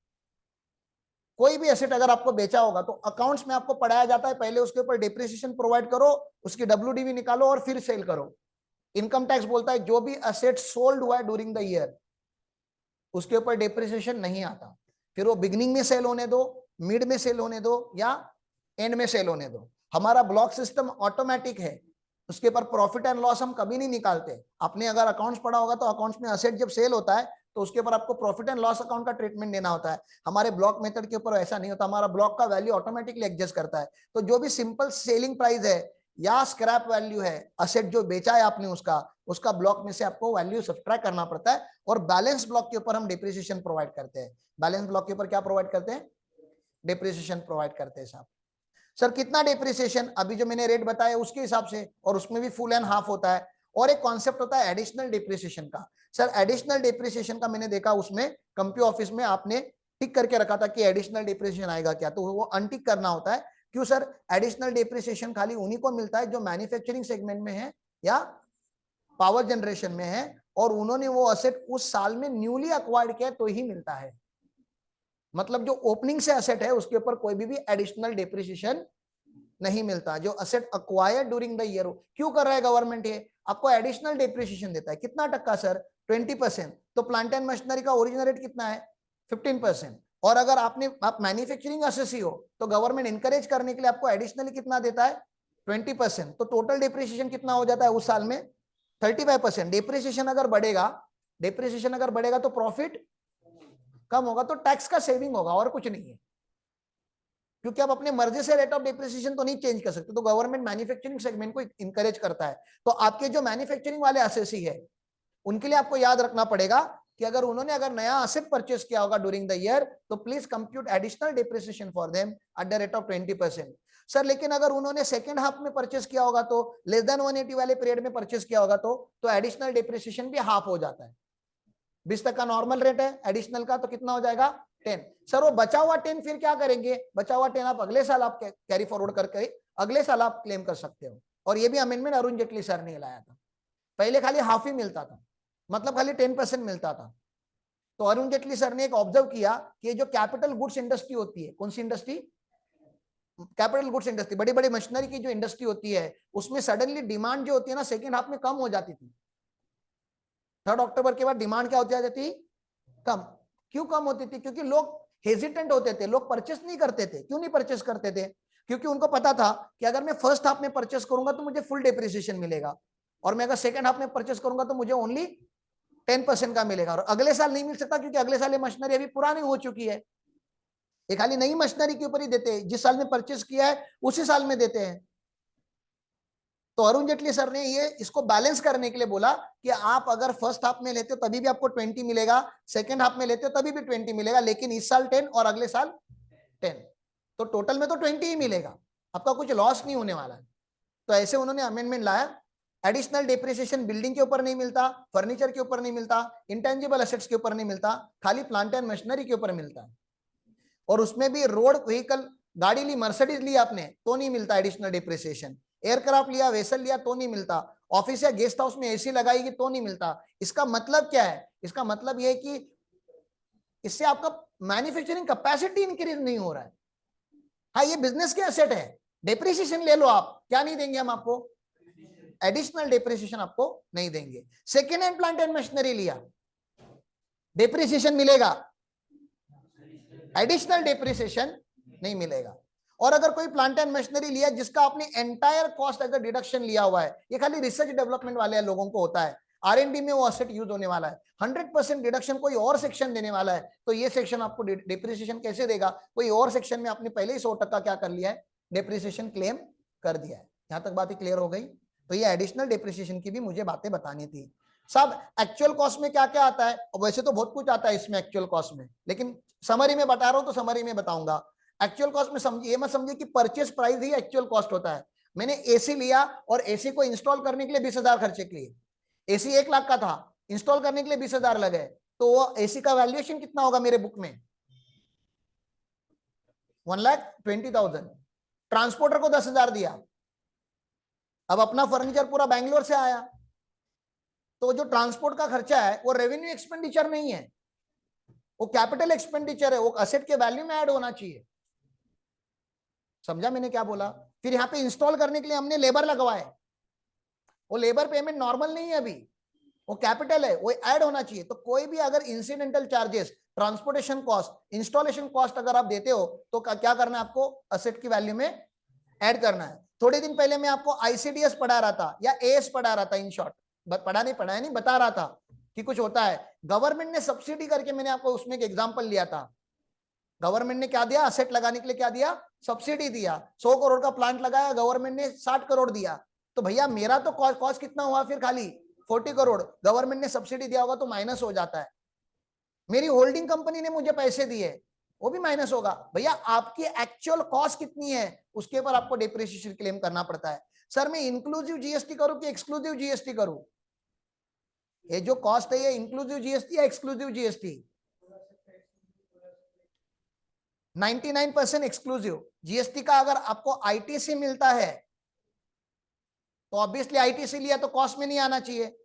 कोई भी एसेट अगर आपको बेचा होगा तो अकाउंट्स में आपको पढ़ाया जाता है, पहले उसके ऊपर डिप्रिसिएशन प्रोवाइड करो, उसकी WDV निकालो और फिर सेल करो. इनकम टैक्स बोलता है जो भी असेट सोल्ड हुआ है ड्यूरिंग द ईयर उसके ऊपर डिप्रिसिएशन नहीं आता, फिर वो बिगनिंग में सेल होने दो, मिड में सेल होने दो या एंड में सेल होने दो। हमारा ब्लॉक सिस्टम ऑटोमेटिक है, उसके ऊपर प्रॉफिट एंड लॉस हम कभी नहीं निकालते। आपने अगर अकाउंट्स पढ़ा होगा तो अकाउंट्स में असेट जब सेल होता है तो उसके ऊपर आपको प्रॉफिट एंड लॉस अकाउंट का ट्रीटमेंट देना होता है। हमारे ब्लॉक मेथड के ऊपर ऐसा नहीं होता, हमारा ब्लॉक का वैल्यू ऑटोमेटिकली एडजस्ट करता है। तो जो भी सिंपल सेलिंग प्राइस है या स्क्रैप वैल्यू है, असेट जो बेचा है आपने उसका ब्लॉक में से आपको वैल्यू सब्ट्रैक्ट करना पड़ता है, और बैलेंस ब्लॉक के ऊपर हम डिप्रिसिएशन प्रोवाइड करते हैं। बैलेंस ब्लॉक के ऊपर क्या प्रोवाइड करते हैं? डिप्रिसिएशन प्रोवाइड करते हैं साहब। सर कितना डिप्रिसिएशन? अभी जो मैंने रेट बताया उसके हिसाब से, और उसमें भी फुल एंड हाफ होता है। और एक कॉन्सेप्ट होता है एडिशनल डिप्रिसिएशन का। सर एडिशनल डिप्रिसिएशन का मैंने देखा उसमें कंप्यू ऑफिस में आपने टिक करके रखा था कि एडिशनल डिप्रिसिएशन आएगा क्या, तो वो अनटिक करना होता है। क्यों सर? एडिशनल डिप्रिसिएशन खाली उन्हीं को मिलता है जो मैन्युफैक्चरिंग सेगमेंट में है या पावर जनरेशन में है, और उन्होंने वो असेट उस साल में न्यूली अक्वायर्ड किया तो ही मिलता है। मतलब जो ओपनिंग से असेट है उसके ऊपर कोई भी एडिशनल डिप्रिसिएशन नहीं मिलता। जो asset acquired during the year, क्यों कर रहा है गवर्नमेंट ये? आपको एडिशनल डिप्रिसिएशन देता है। कितना टक्का सर? 20%। तो प्लांट एंड मशीनरी का ओरिजिनल रेट कितना है? 15%। और अगर आप मैन्युफैक्चरिंग असेसी हो तो गवर्नमेंट इंकरेज करने के लिए आपको एडिशनली कितना देता है? 20%। तो टोटल डिप्रिसिएशन कितना हो जाता है उस साल में? 35%। डिप्रिसिएशन अगर बढ़ेगा तो प्रॉफिट कम होगा, तो टैक्स का सेविंग होगा और कुछ नहीं है। क्योंकि आप अपने मर्जी से रेट ऑफ डिप्रिसिएशन तो नहीं चेंज कर सकते, तो गवर्नमेंट मैन्युफैक्चरिंग सेगमेंट को इंकरेज करता है। तो आपके जो मैन्युफैक्चरिंग वाले असेसी है उनके लिए आपको याद रखना पड़ेगा कि अगर नया असेट परचेस किया होगा ड्यूरिंग द ईयर तो please compute additional depreciation for them at the rate of 20%। Sir लेकिन अगर उन्होंने सेकंड हाफ में परचेस किया होगा तो लेस देन 180 वाले पीरियड में परचेस किया होगा तो एडिशनल डिप्रिसिएशन भी हाफ हो जाता है। 20 तक का नॉर्मल रेट है एडिशनल का, तो कितना हो जाएगा? 10। सर वो बचा हुआ 10 फिर क्या करेंगे? बचा हुआ 10 आप अगले साल आप कैरी फॉरवर्ड करके अगले साल आप क्लेम कर सकते हो। और ये भी अमेंडमेंट अरुण जेटली सर ने लाया था। पहले खाली हाफ ही मिलता था, मतलब खाली 10% मिलता था। तो अरुण जेटली सर ने एक ऑब्जर्व किया कि जो कैपिटल गुड्स इंडस्ट्री होती है, कौन सी इंडस्ट्री? कैपिटल गुड्स इंडस्ट्री, बड़ी बड़ी मशीनरी की जो इंडस्ट्री होती है उसमें सडनली डिमांड जो होती है ना सेकेंड हाफ में कम हो जाती थी। 3 अक्टूबर के बाद डिमांड क्या होती जाती? कम। क्यों कम होती थी? क्योंकि लोग हेजिटेंट होते थे, लोग परचेस नहीं करते थे। क्यों नहीं परचेस करते थे? क्योंकि उनको पता था कि अगर मैं फर्स्ट हाफ में परचेस करूंगा तो मुझे फुल डिप्रिसिएशन मिलेगा, और मैं अगर सेकंड हाफ में परचेस करूंगा तो मुझे ओनली 10% का मिलेगा। और अगले साल नहीं मिल सकता क्योंकि अगले साल ये मशीनरी अभी पुरानी हो चुकी है। ये खाली नई मशीनरी के ऊपर ही देते हैं, जिस साल में परचेस किया है उसी साल में देते हैं। तो अरुण जेटली सर ने ये इसको बैलेंस करने के लिए बोला कि आप अगर फर्स्ट हाफ में लेते हो तभी भी आपको 20 मिलेगा, सेकंड हाफ में लेते हो तभी भी 20 मिलेगा, लेकिन इस साल 10 और अगले साल 10, तो टोटल में तो 20 ही मिलेगा, आपका कुछ लॉस नहीं होने वाला है। तो ऐसे उन्होंने अमेंडमेंट लाया। एडिशनल डिप्रिसिएशन बिल्डिंग के ऊपर नहीं मिलता, फर्नीचर के ऊपर नहीं मिलता, इंटेंजिबल एसेट्स के ऊपर नहीं मिलता, खाली प्लांट एंड मशीनरी के ऊपर मिलता है। और उसमें भी रोड व्हीकल, गाड़ी ली, मर्सिडीज ली आपने तो नहीं मिलता एडिशनल डिप्रिसिएशन। एयरक्राफ्ट लिया, वेसल लिया तो नहीं मिलता। ऑफिस या गेस्ट हाउस में एसी लगाएगी तो नहीं मिलता। इसका मतलब क्या है? इसका मतलब यह है कि इससे आपका मैन्युफैक्चरिंग कैपेसिटी इंक्रीज नहीं हो रहा है। हाँ ये बिजनेस के एसेट है, डिप्रिसिएशन ले लो आप, क्या नहीं देंगे हम आपको? एडिशनल डिप्रिसिएशन आपको नहीं देंगे। Second hand plant and machinery लिया, डिप्रिसिएशन मिलेगा, एडिशनल डिप्रिसिएशन नहीं मिलेगा। और अगर कोई प्लांट एंड मशीनरी लिया जिसका आपने एंटायर कॉस्ट अगर डिडक्शन लिया हुआ है, ये खाली रिसर्च डेवलपमेंट वाले लोगों को होता है, R&D में वो असेट यूज होने वाला है, 100% डिडक्शन कोई और सेक्शन देने वाला है, तो ये सेक्शन आपको डिप्रिसिएशन कैसे देगा? कोई और सेक्शन में आपने पहले ही 100% क्या कर लिया है? डिप्रिसिएशन क्लेम कर दिया है। यहां तक बात क्लियर हो गई? तो ये एडिशनल डिप्रिसिएशन की भी मुझे बातें बतानी थी साहब। एक्चुअल कॉस्ट में क्या क्या आता है? वैसे तो बहुत कुछ आता है इसमें एक्चुअल कॉस्ट में, लेकिन समरी में बता रहा हूं तो समरी में बताऊंगा। एक्चुअल कॉस्ट में समझिए, मत समझिए कि परचेस प्राइस ही एक्चुअल कॉस्ट होता है। मैंने एसी लिया और एसी को इंस्टॉल करने के लिए 20,000 खर्चे किए, एसी 1 लाख का था, इंस्टॉल करने के लिए 20,000 लगे, तो वो एसी का वैल्यूएशन कितना होगा मेरे बुक में? 1,20,000। ट्रांसपोर्टर को 10,000 दिया, अब अपना फर्नीचर पूरा बैंगलोर से आया, तो जो ट्रांसपोर्ट का खर्चा है वो रेवेन्यू एक्सपेंडिचर नहीं है, वो कैपिटल एक्सपेंडिचर है, वो असेट के वैल्यू में ऐड होना चाहिए। समझा मैंने क्या बोला? फिर यहाँ पे इंस्टॉल करने के लिए हमने लेबर लगवाए, वो लेबर पेमेंट नॉर्मल नहीं है अभी, वो कैपिटल है, वो ऐड होना चाहिए। तो कोई भी अगर incidental charges, transportation cost, installation cost अगर आप देते हो तो क्या करना है आपको, असेट की वैल्यू में ऐड करना है। थोड़े दिन पहले मैं आपको आईसीडीएस पढ़ा रहा था या एएस पढ़ा रहा था, इन शॉर्ट पढ़ाया नहीं, बता रहा था कि कुछ होता है। गवर्नमेंट ने सब्सिडी करके, मैंने आपको उसमें एक एग्जांपल लिया था, गवर्नमेंट ने क्या दिया, असेट लगाने के लिए क्या दिया, सब्सिडी दिया। 100 करोड़ का प्लांट लगाया, गवर्नमेंट ने 60 करोड़ दिया। तो भैया मेरा तो कॉस्ट कितना हुआ फिर, खाली 40 करोड़। गवर्नमेंट ने सब्सिडी दिया होगा तो माइनस हो जाता है। मेरी होल्डिंग कंपनी ने मुझे पैसे दिए, वो भी माइनस होगा। भैया आपकी एक्चुअल कॉस्ट कितनी है उसके ऊपर आपको डिप्रिसिएशन क्लेम करना पड़ता है। सर मैं इंक्लूसिव जीएसटी करूं कि एक्सक्लूसिव जीएसटी करूं? ये जो कॉस्ट है ये इंक्लूसिव जीएसटी या एक्सक्लूसिव जीएसटी? 99% एक्सक्लूसिव जीएसटी का। अगर आपको आईटीसी मिलता है तो ऑब्वियसली आईटीसी लिया तो कॉस्ट में नहीं आना चाहिए,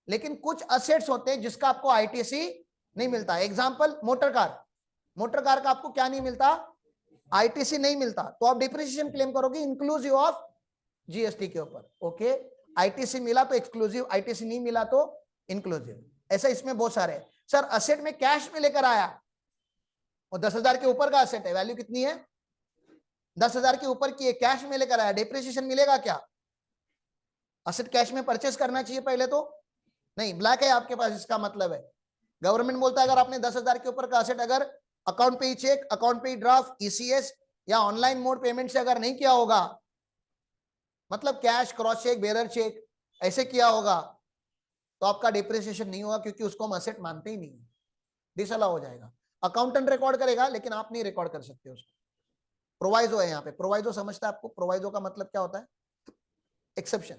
लेकिन कुछ असेट्स होते हैं जिसका आपको आईटीसी नहीं मिलता। Example motor car, motor car का आपको क्या नहीं मिलता, आईटीसी नहीं मिलता, तो आप डिप्रिसिएशन क्लेम करोगे इंक्लूसिव ऑफ जीएसटी के ऊपर। ओके, आईटीसी मिला तो एक्सक्लूसिव, आईटीसी नहीं मिला तो इंक्लूसिव। ऐसा इसमें बहुत सारे। सर असेट में कैश में लेकर आया और 10,000 के ऊपर का असेट है, वैल्यू कितनी है, 10,000 के ऊपर की है, कैश में लेकर आया, डिप्रिसिएशन मिलेगा क्या? असेट कैश में परचेस करना चाहिए पहले तो नहीं, ब्लैक है आपके पास, इसका मतलब है गवर्नमेंट बोलता है अगर आपने 10,000 के ऊपर का असेट अगर अकाउंट पे ही चेक, अकाउंट पे ही ड्राफ्ट, ईसीएस या ऑनलाइन मोड पेमेंट से अगर नहीं किया होगा, मतलब cash, cross cheque, bearer cheque ऐसे किया होगा, तो आपका डिप्रिसिएशन नहीं होगा, क्योंकि उसको हम असेट मानते ही नहीं, डिसअलाउ हो जाएगा। अकाउंटेंट रिकॉर्ड करेगा लेकिन आप नहीं रिकॉर्ड कर सकते उसको। प्रोवाइजो है यहाँ पे, प्रोवाइजो समझता है आपको, प्रोवाइजो का मतलब क्या होता है, एक्सेप्शन।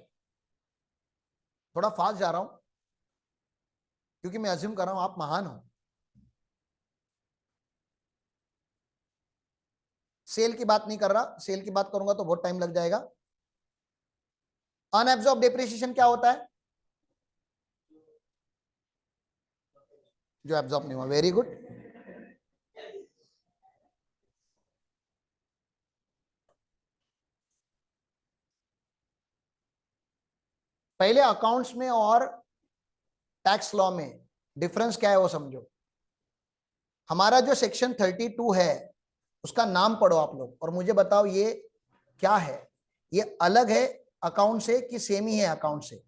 थोड़ा फास्ट जा रहा हूं क्योंकि मैं अज्यूम कर रहा हूं आप महान हो। सेल की बात नहीं कर रहा, सेल की बात करूंगा तो बहुत टाइम लग जाएगा। अनएब्जॉर्ब डिप्रिसिएशन क्या होता है, जो एब्जॉर्ब नहीं हुआ, वेरी गुड। पहले अकाउंट्स में और टैक्स लॉ में डिफरेंस क्या है वो समझो। हमारा जो सेक्शन 32 है उसका नाम पढ़ो आप लोग और मुझे बताओ ये क्या है, ये अलग है अकाउंट से कि सेम ही है अकाउंट से?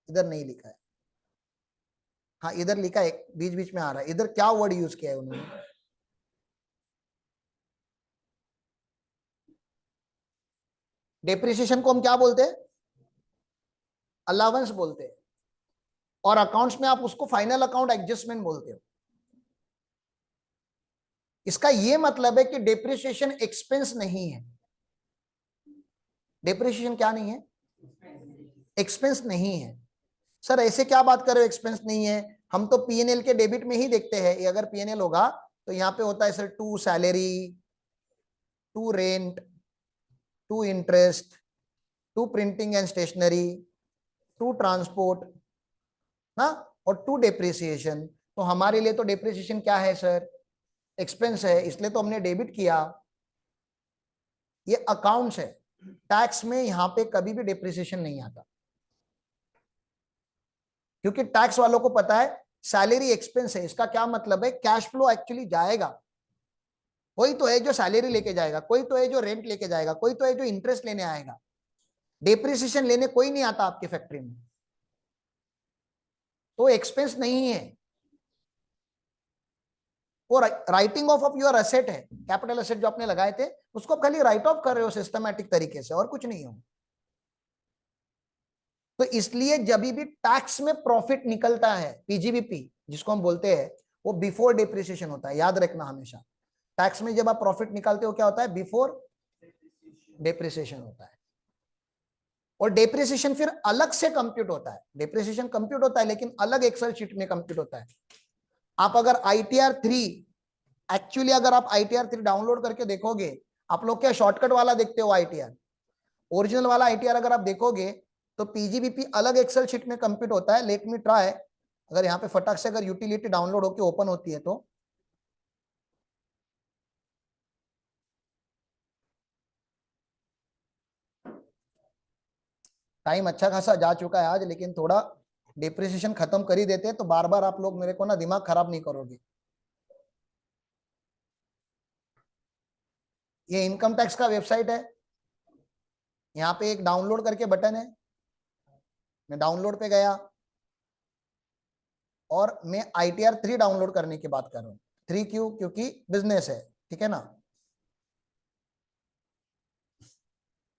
इधर नहीं लिखा है, हाँ इधर लिखा है, बीच बीच में आ रहा है। इधर क्या वर्ड यूज किया है उन्होंने, डेप्रिसिएशन को हम क्या बोलते हैं, अलाउंस बोलते हैं, और अकाउंट्स में आप उसको फाइनल अकाउंट एडजस्टमेंट बोलते हो। इसका ये मतलब है कि डेप्रिसिएशन एक्सपेंस नहीं है। डेप्रिसिएशन क्या नहीं है, एक्सपेंस नहीं है। सर ऐसे क्या बात कर रहे हो, एक्सपेंस नहीं है? हम तो पीएनएल के डेबिट में ही देखते हैं। ये अगर पीएनएल होगा तो यहाँ पे होता है sir to salary, to rent, to interest, to printing and stationery, to transport ना, और टू डेप्रिसिएशन। तो हमारे लिए तो डेप्रिसिएशन क्या है सर, एक्सपेंस है, इसलिए तो हमने डेबिट किया। ये अकाउंट्स है, टैक्स में यहाँ पे कभी भी डेप्रिसिएशन नहीं आता, क्योंकि टैक्स वालों को पता है सैलरी एक्सपेंस है। इसका क्या मतलब है, कैश फ्लो एक्चुअली जाएगा। कोई तो है जो सैलरी लेके जाएगा, कोई तो है जो रेंट लेके जाएगा, कोई तो है जो इंटरेस्ट लेने आएगा। डेप्रिसिएशन लेने कोई नहीं आता आपके फैक्ट्री में, तो एक्सपेंस नहीं है। वो राइटिंग ऑफ योर असेट है, कैपिटल असेट जो आपने लगाए थे उसको खाली राइट ऑफ कर रहे हो सिस्टमैटिक तरीके से, और कुछ नहीं हो। तो इसलिए जब भी टैक्स में प्रॉफिट निकलता है, पीजीबीपी जिसको हम बोलते हैं, वो बिफोर डिप्रिसिएशन होता है, याद रखना हमेशा। टैक्स में जब आप प्रॉफिट निकालते हो क्या होता है, बिफोर डिप्रिसिएशन होता है। और डिप्रिसिएशन फिर अलग से कंप्यूट होता है, डिप्रिसिएशन कंप्यूट होता है लेकिन अलग एक्सेल शीट में कंप्यूट होता है। आप अगर ITR 3, एक्चुअली अगर आप ITR 3 डाउनलोड करके देखोगे, आप लोग क्या शॉर्टकट वाला देखते हो ITR, ओरिजिनल वाला ITR अगर आप देखोगे तो पीजीबीपी अलग एक्सेल शीट में कंप्यूट होता है। लेट मी ट्राई, अगर यहाँ पे फटाक से अगर यूटिलिटी डाउनलोड होकर ओपन होती है तो टाइम अच्छा खासा जा चुका है आज, लेकिन थोड़ा डिप्रिसिएशन खत्म कर ही देते हैं, तो बार बार आप लोग मेरे को ना दिमाग खराब नहीं करोगे। ये इनकम टैक्स का वेबसाइट है, यहाँ पे एक डाउनलोड करके बटन है, मैं डाउनलोड पे गया और मैं ITR 3 डाउनलोड करने की बात कर रहा हूँ। 3 क्यों? क्योंकि बिजनेस है, ठीक है ना।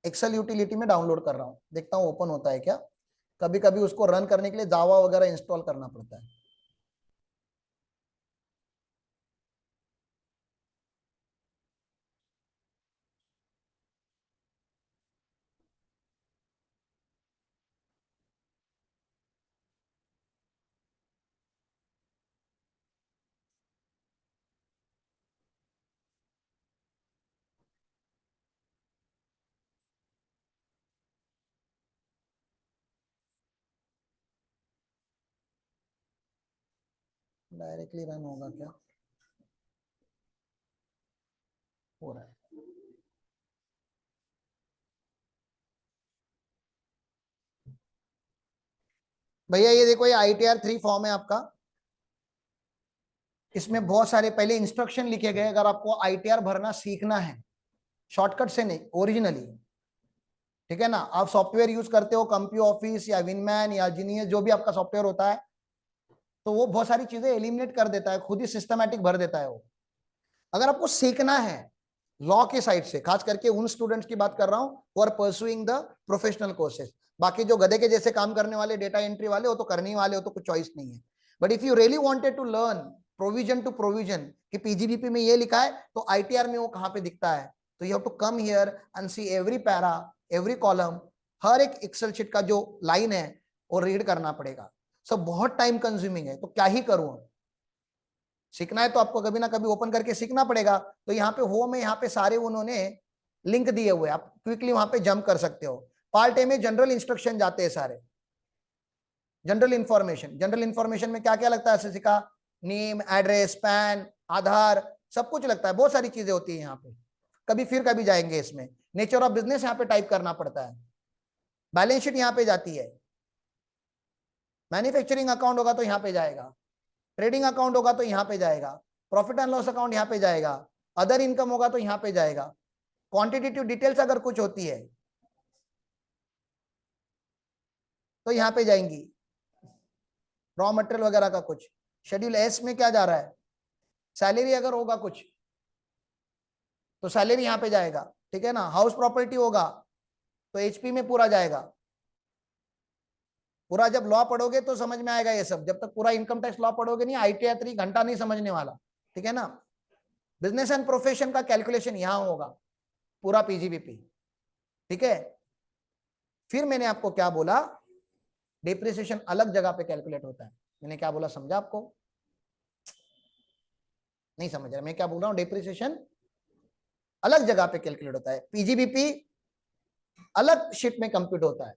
एक्सेल यूटिलिटी में डाउनलोड कर रहा हूँ, देखता हूँ ओपन होता है क्या। कभी कभी उसको रन करने के लिए जावा वगैरह इंस्टॉल करना पड़ता है। डायरेक्टली रन होगा क्या? हो रहा है। भैया ये देखो, ये ITR 3 फॉर्म है आपका। इसमें बहुत सारे पहले इंस्ट्रक्शन लिखे गए, अगर आपको ITR भरना सीखना है, शॉर्टकट से नहीं, ओरिजिनली, ठीक है ना। आप सॉफ्टवेयर यूज करते हो, कंप्यू ऑफिस या विनमैन या जीनियस, जो भी आपका सॉफ्टवेयर होता है, तो वो बहुत सारी चीजें एलिमिनेट कर देता है, खुद ही सिस्टमैटिक भर देता है वो। अगर आपको सीखना है लॉ के साइड से, खास करके उन स्टूडेंट्स की बात कर रहा हूं वो are pursuing the professional courses. बाकी जो गधे के जैसे काम करने वाले, डेटा एंट्री वाले, वो तो करने ही वाले, हो तो कुछ चॉइस नहीं है। But if you really wanted to learn provision to provision कि पीजीबीपी में ये लिखा है तो ITR में वो कहां पे दिखता है, तो you have to come here and see every para, every column, हर एक एक्सेल शीट का जो लाइन है वो रीड करना पड़ेगा। सब बहुत टाइम कंज्यूमिंग है, तो क्या ही करूं। सीखना है तो आपको कभी ना कभी ओपन करके सीखना पड़ेगा। तो यहाँ पे होम है, यहाँ पे सारे उन्होंने लिंक दिए हुए, आप क्विकली वहां पे जंप कर सकते हो। पार्ट ए में जनरल इंस्ट्रक्शन जाते हैं सारे। जनरल इंफॉर्मेशन, जनरल इंफॉर्मेशन में क्या क्या लगता है? एसएससी का नेम, एड्रेस, पैन, आधार, सब कुछ लगता है, बहुत सारी चीजें होती है यहाँ पे। कभी फिर कभी जाएंगे इसमें। नेचर ऑफ बिजनेस यहाँ पे टाइप करना पड़ता है। बैलेंस शीट यहाँ पे जाती है। मैन्युफैक्चरिंग अकाउंट होगा तो यहाँ पे जाएगा, ट्रेडिंग अकाउंट होगा तो यहाँ पे जाएगा, प्रॉफिट एंड लॉस अकाउंट यहाँ पे जाएगा, अदर इनकम होगा तो यहाँ पे जाएगा, क्वांटिटेटिव डिटेल्स अगर कुछ होती है तो यहाँ पे जाएंगी, रॉ मटेरियल वगैरह का कुछ। शेड्यूल एस में क्या जा रहा है? सैलरी अगर होगा कुछ तो सैलरी यहाँ पे जाएगा, ठीक है ना। हाउस प्रॉपर्टी होगा तो HP में पूरा जाएगा। पूरा जब लॉ पढ़ोगे तो समझ में आएगा ये सब, जब तक पूरा इनकम टैक्स लॉ पढ़ोगे नहीं, ITR 3 घंटा नहीं समझने वाला, ठीक है ना। बिजनेस एंड प्रोफेशन का कैलकुलेशन यहां होगा, पूरा PGBP, ठीक है। फिर मैंने आपको क्या बोला, डिप्रिसिएशन अलग जगह पे कैलकुलेट होता है। मैंने क्या बोला, समझा आपको? नहीं समझ रहा मैं क्या बोल रहा हूं? डिप्रिसिएशन अलग जगह पे कैलकुलेट होता है, PGBP अलग शीट में कंप्यूट होता है।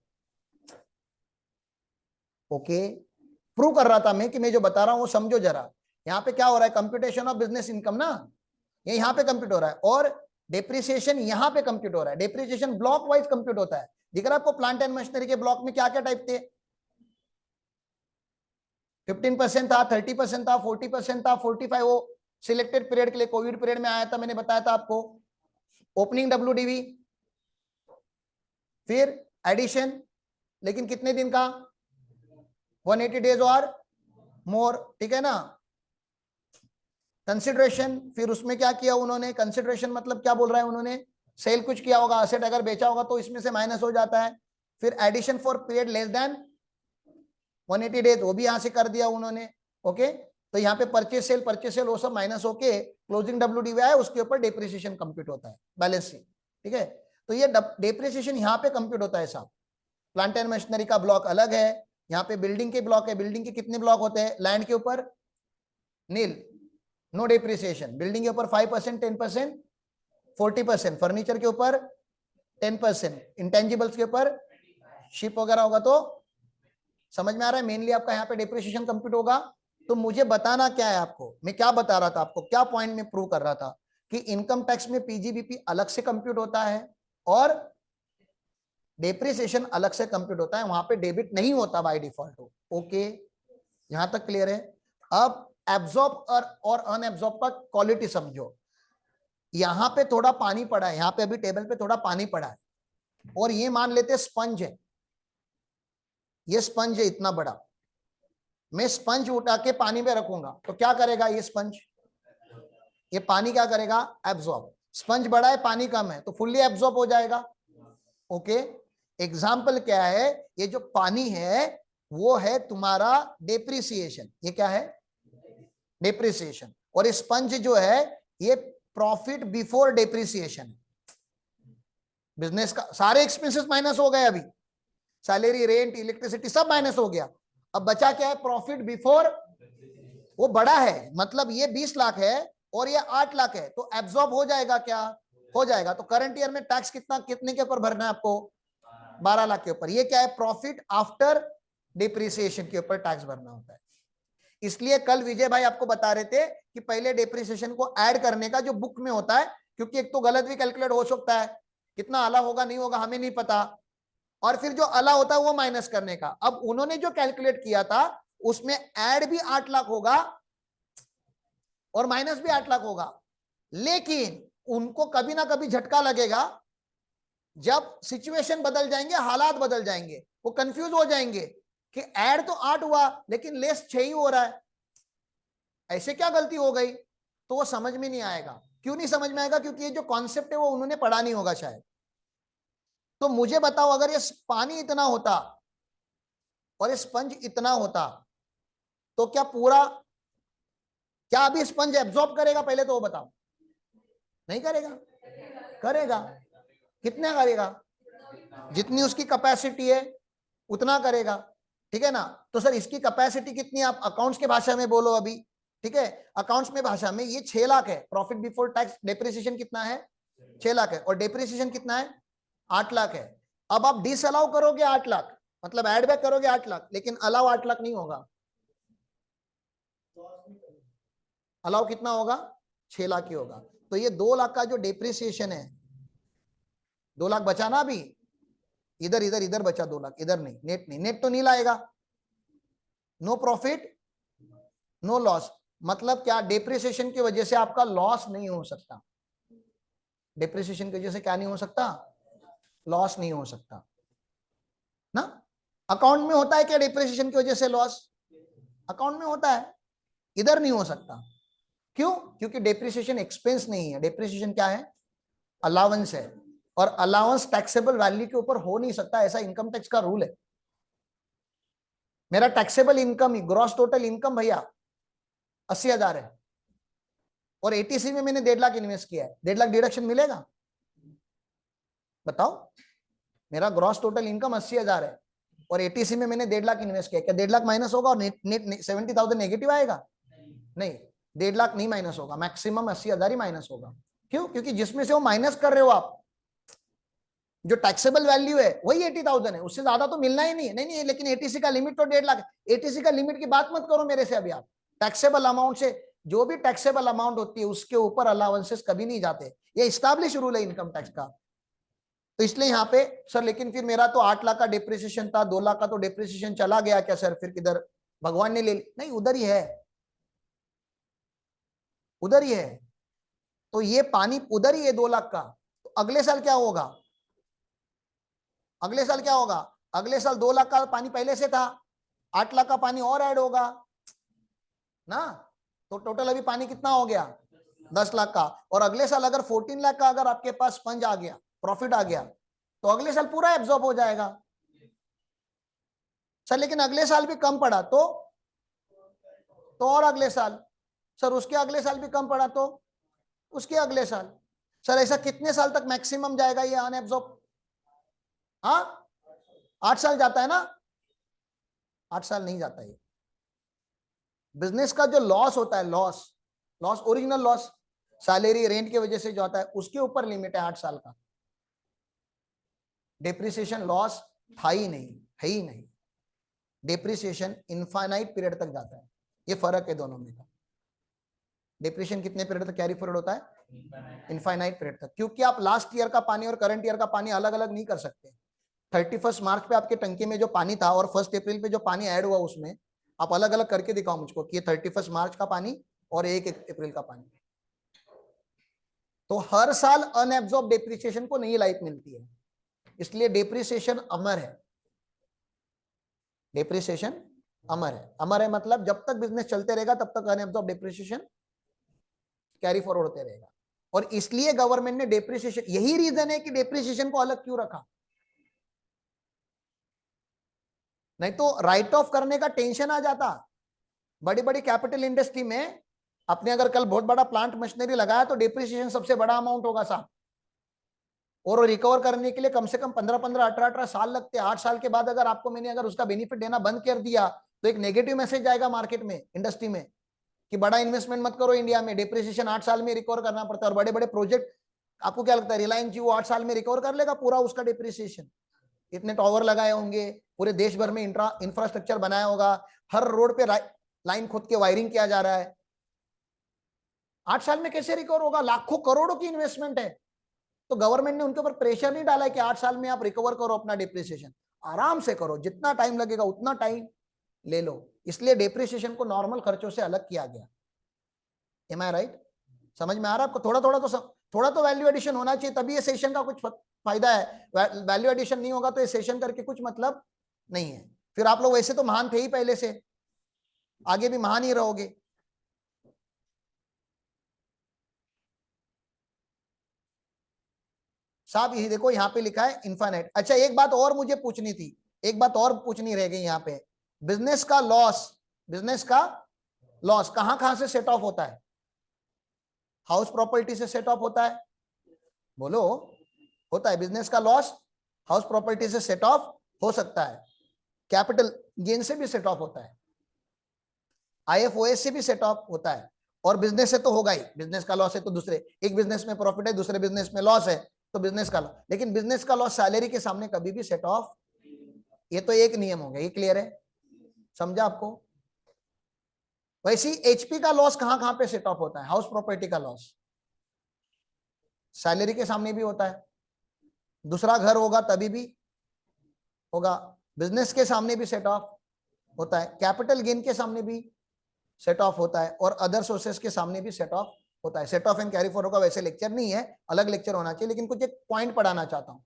ओके, प्रूव कर रहा था मैं कि मैं जो बता रहा हूं वो समझो जरा। यहाँ पे क्या हो रहा है, कंप्यूटेशन ऑफ बिजनेस इनकम ना, ये यहाँ पे कंप्यूट हो रहा है, और डेप्रिसिएशन यहाँ पे कंप्यूट हो रहा है। डेप्रिसिएशन ब्लॉक वाइज कंप्यूट होता है। जिगर आपको प्लांट एंड मशीनरी के ब्लॉक में क्या क्या टाइप थे? 15% था, 30% था, 40% था, 45, वो सिलेक्टेड पीरियड के लिए, कोविड पीरियड में आया था, मैंने बताया था आपको। ओपनिंग WDV, फिर एडिशन, लेकिन कितने दिन का? 180 डेज और मोर, ठीक है ना। कंसिडरेशन, फिर उसमें क्या किया उन्होंने? कंसिडरेशन मतलब क्या बोल रहा है उन्होंने? सेल कुछ किया होगा, असेट अगर बेचा होगा तो इसमें से माइनस हो जाता है। फिर addition for period less than 180 days, वो भी यहां से कर दिया उन्होंने। ओके, तो यहाँ पे परचेस सेल वो सब माइनस होके क्लोजिंग WDV आया, उसके ऊपर डेप्रिसिएशन कंप्यूट होता है, बैलेंस शीट, ठीक है। तो ये डेप्रिसिएशन यहाँ पे कंप्यूट होता है साहब। प्लांट एंड मशीनरी का ब्लॉक अलग है, यहाँ पे बिल्डिंग के ब्लॉक है। बिल्डिंग के कितने ब्लॉक होते हैं? लैंड के ऊपर नील, नो डेप्रिसिएशन। बिल्डिंग के ऊपर 5%, 10%, 40%। फर्नीचर के ऊपर 10%। इंटेंजिबल्स के ऊपर शिप वगैरह होगा तो, समझ में आ रहा है? मेनली आपका यहाँ पे डेप्रिसिएशन कंप्यूट होगा। तो मुझे बताना क्या है आपको, मैं क्या बता रहा था आपको, क्या पॉइंट में प्रूव कर रहा था कि इनकम टैक्स में PGBP अलग से कंप्यूट होता है और डेप्रिसिएशन अलग से कंप्यूट होता है, वहां पे डेबिट नहीं होता बाय डिफॉल्ट। ओके, यहां तक क्लियर है। अब एब्जॉर्ब और अनएब्जॉर्ब का क्वालिटी समझो। यहां पे थोड़ा पानी पड़ा है, यहां पे अभी टेबल पे थोड़ा पानी पड़ा है, और ये मान लेते स्पंज है, ये स्पंज है इतना बड़ा, मैं स्पंज उठा के पानी में रखूंगा तो क्या करेगा ये स्पंज, ये पानी क्या करेगा, एब्जॉर्ब। स्पंज बड़ा है पानी कम है तो फुल्ली एब्जॉर्ब हो जाएगा। ओके, एग्जाम्पल क्या है, ये जो पानी है वो है तुम्हारा डेप्रिसिएशन, ये क्या है, डेप्रिसिएशन। और स्पंज जो है ये प्रॉफिट बिफोर डेप्रिसिएशन। बिजनेस का सारे एक्सपेंसेस माइनस हो गए, अभी सैलरी, रेंट, इलेक्ट्रिसिटी सब माइनस हो गया। अब बचा क्या है, प्रॉफिट बिफोर। वो बड़ा है, मतलब ये 20 लाख है और ये 8 लाख है, तो एब्जॉर्ब हो जाएगा, क्या हो जाएगा। तो करंट ईयर में टैक्स कितना, कितने के ऊपर भरना है आपको, 12 लाख के ऊपर। ये क्या है, प्रॉफिट आफ्टर डिप्रिसिएशन के ऊपर टैक्स भरना होता है। इसलिए कल विजय भाई आपको बता रहे थे कि पहले डिप्रिसिएशन को ऐड करने का जो बुक में होता है, क्योंकि एक तो गलत भी कैलकुलेट हो सकता है, कितना अला होगा नहीं होगा हमें नहीं पता, और फिर जो अला होता है वो माइनस करने का। अब उन्होंने जो कैलकुलेट किया था उसमें ऐड भी 8 लाख होगा और माइनस भी 8 लाख होगा, लेकिन उनको कभी ना कभी झटका लगेगा, जब सिचुएशन बदल जाएंगे, हालात बदल जाएंगे, वो कंफ्यूज हो जाएंगे कि ऐड तो 8 हुआ लेकिन लेस 6 ही हो रहा है, ऐसे क्या गलती हो गई, तो वो समझ में नहीं आएगा। क्यों नहीं समझ में आएगा, क्योंकि ये जो कॉन्सेप्ट है वो उन्होंने पढ़ा नहीं होगा शायद। तो मुझे बताओ, अगर ये पानी इतना होता और ये स्पंज इतना होता तो क्या पूरा, क्या अभी स्पंज एब्जॉर्ब करेगा, पहले तो वो बताओ, नहीं करेगा, करेगा। कितना करेगा, जितनी उसकी कैपेसिटी है उतना करेगा, ठीक है ना। तो सर इसकी कैपेसिटी कितनी, आप अकाउंट्स के भाषा में बोलो अभी, ठीक है, अकाउंट्स में भाषा में ये 6 लाख है, प्रॉफिट बिफोर टैक्स, डेप्रिसिएशन कितना है, 6 लाख है, और डेप्रिसिएशन कितना है, 8 लाख है। अब आप डिसअलाउ करोगे 8 लाख, मतलब एड बैक करोगे 8 लाख, लेकिन अलाउ 8 लाख नहीं होगा। अलाउ कितना होगा, 6 लाख ही होगा। तो ये 2 लाख का जो डेप्रिसिएशन है, 2 लाख बचा ना अभी, इधर इधर इधर बचा 2 लाख, इधर नहीं, नेट नहीं, नेट तो नहीं लाएगा, नो प्रॉफिट नो लॉस। मतलब क्या, डेप्रिसिएशन की वजह से आपका लॉस नहीं हो सकता, डेप्रिसिएशन की वजह से क्या नहीं हो सकता, लॉस नहीं हो सकता ना। अकाउंट में होता है क्या डेप्रिसिएशन की वजह से लॉस, अकाउंट में होता है, इधर नहीं हो सकता। क्यों, क्योंकि डेप्रिसिएशन एक्सपेंस नहीं है, डेप्रिसिएशन क्या है, अलाउंस है, और अलाउंस टैक्सेबल वैल्यू के ऊपर हो नहीं सकता, ऐसा इनकम टैक्स का रूल है। मेरा टैक्सेबल इनकम ही, ग्रॉस टोटल इनकम भैया 80,000 है, और एटीसी में मैंने 1.5 लाख इन्वेस्ट किया है, 1.5 लाख डिडक्शन मिलेगा, बताओ। मेरा ग्रॉस टोटल इनकम 80,000 है और एटीसी में मैंने 1.5 लाख इन्वेस्ट किया, क्या 1.5 लाख माइनस होगा और नेट 70,000 नेगेटिव आएगा, नहीं, 1.5 लाख नहीं माइनस होगा, मैक्सिमम 80,000 ही माइनस होगा। क्यों, क्योंकि जिसमें से वो माइनस कर रहे हो आप, जो टैक्सेबल वैल्यू है वही 80,000 है, उससे ज्यादा तो मिलना ही नहीं है। नहीं, लेकिन एटीसी का लिमिट तो 1.5 लाख है। एटीसी का लिमिट की बात मत करो मेरे से अभी आप, टैक्सेबल अमाउंट से, जो भी टैक्सेबल अमाउंट होती है उसके ऊपर अलाउंसेस कभी नहीं जाते, ये एस्टैब्लिश रूल है इनकम टैक्स का। तो इसलिए यहाँ पे सर, लेकिन फिर मेरा तो 8 लाख का डिप्रिसिएशन था, 2 लाख का तो डिप्रिसिएशन चला गया क्या सर, फिर किधर, भगवान ने ले ली, नहीं, उधर ही है, उधर ही है। तो ये पानी उधर ही है 2 लाख का, तो अगले साल क्या होगा, अगले साल क्या होगा, अगले साल 2 लाख का पानी पहले से था, 8 लाख का पानी और ऐड होगा ना, तो टोटल अभी पानी कितना हो गया, 10 लाख का। और अगले साल अगर 14 लाख का अगर आपके पास स्पंज आ गया, प्रॉफिट आ गया, तो अगले साल पूरा एब्जॉर्ब हो जाएगा सर। लेकिन अगले साल भी कम पड़ा तो और अगले साल, सर उसके अगले साल भी कम पड़ा तो उसके अगले साल। सर ऐसा कितने साल तक मैक्सिमम जाएगा ये अनएब्जॉर्ब, हाँ 8 साल जाता है ना, 8 साल नहीं जाता ये। बिजनेस का जो लॉस होता है, loss, loss original loss, salary rent की वजह से जो आता है उसके ऊपर लिमिट है 8 साल का। डेप्रिसिएशन लॉस था ही नहीं, है ही नहीं, डेप्रिसिएशन इनफाइनाइट पीरियड तक जाता है, ये फर्क है दोनों में का। डिप्रिशिएशन कितने पीरियड तक कैरी फॉरवर्ड होता है, इनफाइनाइट पीरियड तक, क्योंकि आप लास्ट ईयर का पानी और करंट ईयर का पानी अलग अलग नहीं कर सकते। 31 मार्च पे आपके टंकी में जो पानी था और 1 अप्रैल पे जो पानी ऐड हुआ उसमें आप अलग अलग करके दिखाओ मुझको कि ये 31 मार्च का पानी और 1 अप्रैल का पानी। तो हर साल अनएब्जॉर्ब डेप्रिसिएशन को नई लाइफ मिलती है, इसलिए डेप्रिसिएशन अमर है। डेप्रिसिएशन अमर है। अमर है मतलब जब तक बिजनेस चलते रहेगा तब तक अनएब्जॉर्ब डेप्रिसिएशन कैरी फॉरवर्ड होते रहेगा। और इसलिए गवर्नमेंट ने डेप्रिसिएशन, यही रीजन है कि डेप्रिसिएशन को अलग क्यों रखा, नहीं तो राइट ऑफ करने का टेंशन आ जाता। बड़ी बड़ी कैपिटल इंडस्ट्री में अपने अगर कल बहुत बड़ा प्लांट मशीनरी लगाया तो डेप्रिसिएशन सबसे बड़ा अमाउंट होगा साहब, और रिकवर करने के लिए कम से कम 15-15, 18-18 साल लगते हैं। 8 साल के बाद अगर आपको मैंने अगर उसका बेनिफिट देना बंद कर दिया तो एक नेगेटिव मैसेज जाएगा मार्केट में, इंडस्ट्री में, कि बड़ा इन्वेस्टमेंट मत करो इंडिया में, डेप्रिसिएशन 8 साल में रिकवर करना पड़ता है। और बड़े बड़े प्रोजेक्ट, आपको क्या लगता है रिलायंस जियो 8 साल में रिकवर कर लेगा पूरा उसका डेप्रिसिएशन? इतने टावर लगाए होंगे, पूरे देश भर में इंफ्रास्ट्रक्चर बनाया होगा, हर रोड पे लाइन खोद के वायरिंग किया जा रहा है, 8 साल में कैसे रिकवर होगा? लाखों करोड़ों की इन्वेस्टमेंट है। तो गवर्नमेंट ने उनके ऊपर प्रेशर नहीं डाला है कि 8 साल में आप रिकवर करो अपना डेप्रिसिएशन, आराम से करो, जितना टाइम लगेगा उतना टाइम ले लो। इसलिए डेप्रिसिएशन को नॉर्मल खर्चों से अलग किया गया। एम आई राइट? समझ में आ रहा है आपको? थोड़ा तो वैल्यू एडिशन होना चाहिए, तभी ये सेशन का कुछ फायदा है। वैल्यू एडिशन नहीं होगा तो ये सेशन करके कुछ मतलब नहीं है। फिर आप लोग वैसे तो महान थे ही पहले से, आगे भी महान ही रहोगे। साहब ये देखो यहाँ पे लिखा है इन्फाइनाइट। अच्छा एक बात और मुझे पूछनी थी, एक बात और पूछनी रह गई यहाँ पे। बिजनेस का लॉस, बिजनेस का लॉस कहां कहां से सेट ऑफ होता है? हाउस प्रॉपर्टी से सेट ऑफ होता है, बोलो। होता है बिजनेस का लॉस, हाउस प्रॉपर्टी से सेट ऑफ हो सकता है, कैपिटल गेन से भी सेट ऑफ होता है, आईएफओएस से भी सेट ऑफ होता है, और बिजनेस से तो होगा ही। बिजनेस का लॉस है तो दूसरे, एक बिजनेस में प्रॉफिट है दूसरे बिजनेस में लॉस है तो बिजनेस का लॉस, लेकिन बिजनेस का लॉस सैलरी के सामने कभी भी सेट ऑफ, ये तो एक नियम हो गया, ये क्लियर है, समझा आपको? वैसे एचपी का लॉस कहां कहां पे सेट ऑफ होता है? हाउस प्रॉपर्टी का लॉस सैलरी के सामने भी होता है, दूसरा घर होगा तभी भी होगा, बिजनेस के सामने भी सेट ऑफ होता है, कैपिटल गेन के सामने भी सेट ऑफ होता है, और अदर सोर्सेस के सामने भी सेट ऑफ होता है। Set of and carry forward का वैसे लेक्चर नहीं है, अलग लेक्चर होना चाहिए, लेकिन कुछ एक पॉइंट पढ़ाना चाहता हूं।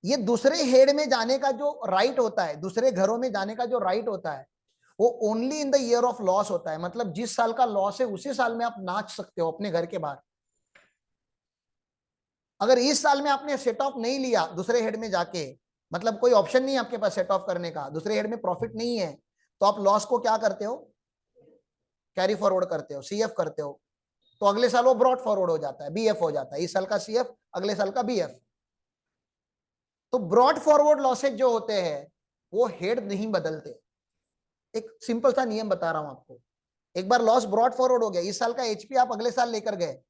ये दूसरे हेड में जाने का जो राइट होता है, दूसरे घरों में जाने का जो राइट होता है, वो only in the year of loss होता है। मतलब जिस साल का लॉस है उसी साल में आप नाच सकते हो अपने घर के बाहर। अगर इस साल में आपने सेट ऑफ नहीं लिया दूसरे हेड में जाके, मतलब कोई ऑप्शन नहीं है आपके पास सेट ऑफ करने का, दूसरे हेड में प्रॉफिट नहीं है, तो आप लॉस को क्या करते हो? कैरी फॉरवर्ड करते हो, सीएफ करते हो, तो अगले साल वो ब्रॉड फॉरवर्ड हो जाता है, बीएफ हो जाता है। इस साल का सीएफ, अगले साल का बीएफ। तो ब्रॉड फॉरवर्ड लॉसेज जो होते हैं वो हेड नहीं बदलते। एक सिंपल सा नियम बता रहा हूं आपको, एक बार लॉस ब्रॉड फॉरवर्ड हो गया, इस साल का एचपी आप अगले साल लेकर गए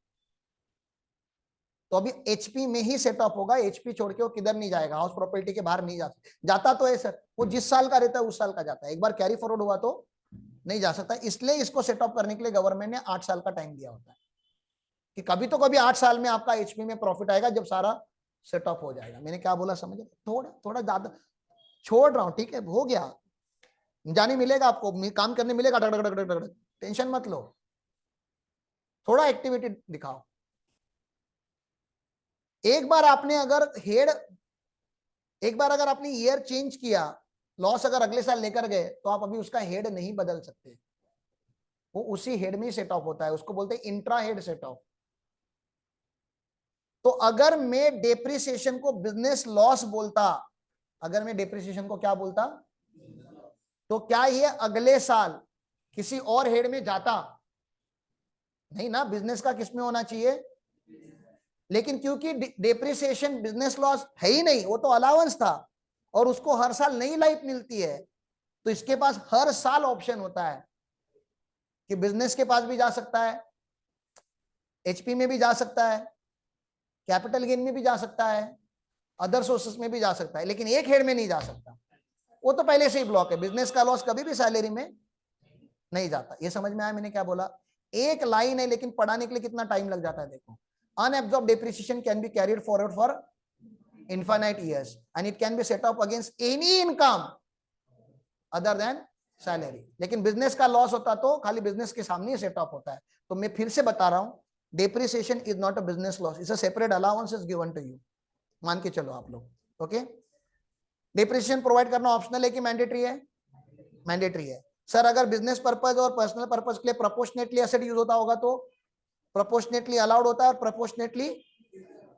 तो अभी एचपी में ही सेट ऑफ होगा, एचपी छोड़ के वो किधर नहीं जाएगा, हाउस प्रॉपर्टी के बाहर नहीं जाता तो है सर, वो जिस साल का रहता है उस साल का जाता है, एक बार कैरी फॉरवर्ड हुआ तो नहीं जा सकता। इसलिए इसको सेट ऑफ करने के लिए गवर्नमेंट ने 8 साल का टाइम दिया होता है कि कभी तो कभी 8 साल में आपका एचपी में प्रॉफिट आएगा जब सारा सेट ऑफ हो जाएगा। मैंने क्या बोला समझ? थोड़ा थोड़ा ज्यादा छोड़ रहा हूं, ठीक है, हो गया, जाने मिलेगा आपको, काम करने मिलेगा, टेंशन मत लो, थोड़ा एक्टिविटी दिखाओ। एक बार आपने अगर हेड, एक बार अगर आपने ईयर चेंज किया, लॉस अगर अगले साल लेकर गए तो आप अभी उसका हेड नहीं बदल सकते, वो उसी हेड में ही सेट ऑफ होता है, उसको बोलते हैं इंट्रा हेड सेट ऑफ। तो अगर मैं डेप्रिसिएशन को बिजनेस लॉस बोलता, अगर मैं डेप्रिसिएशन को क्या बोलता, तो क्या ये अगले साल किसी और हेड में जाता? नहीं ना, बिजनेस का किसमें होना चाहिए? लेकिन क्योंकि डेप्रिसिएशन बिजनेस लॉस है ही नहीं, वो तो अलाउंस था, और उसको हर साल नई लाइफ मिलती है, तो इसके पास हर साल ऑप्शन होता है कि बिजनेस के पास भी जा सकता है, एचपी में भी जा सकता है, कैपिटल गेन में भी जा सकता है, अदर सोर्सेस में भी जा सकता है, लेकिन एक हेड में नहीं जा सकता, वो तो पहले से ही ब्लॉक है। बिजनेस का लॉस कभी भी सैलरी में नहीं जाता। ये समझ में आया मैंने क्या बोला? एक लाइन है लेकिन पढ़ाने के लिए कितना टाइम लग जाता है देखो। Unabsorbed depreciation can be carried forward for infinite years, and it can be set off against any income other than salary. लेकिन बिजनेस का लॉस होता तो खाली बिजनेस के सामने ही सेट ऑफ होता है। तो मैं फिर से बता रहा हूं, depreciation is not a business loss, it's a separate allowance is given to you, मान के चलो आप लोग। ओके, डेप्रिसिएशन प्रोवाइड करना ऑप्शनल है कि मैंडेटरी है? मैंडेटरी है। सर अगर बिजनेस पर्पज और पर्सनल पर्पज के लिए प्रोपोर्शनेटली एसेट यूज होता होगा तो प्रोपोर्शनेटली अलाउड होता है और प्रोपोर्शनेटली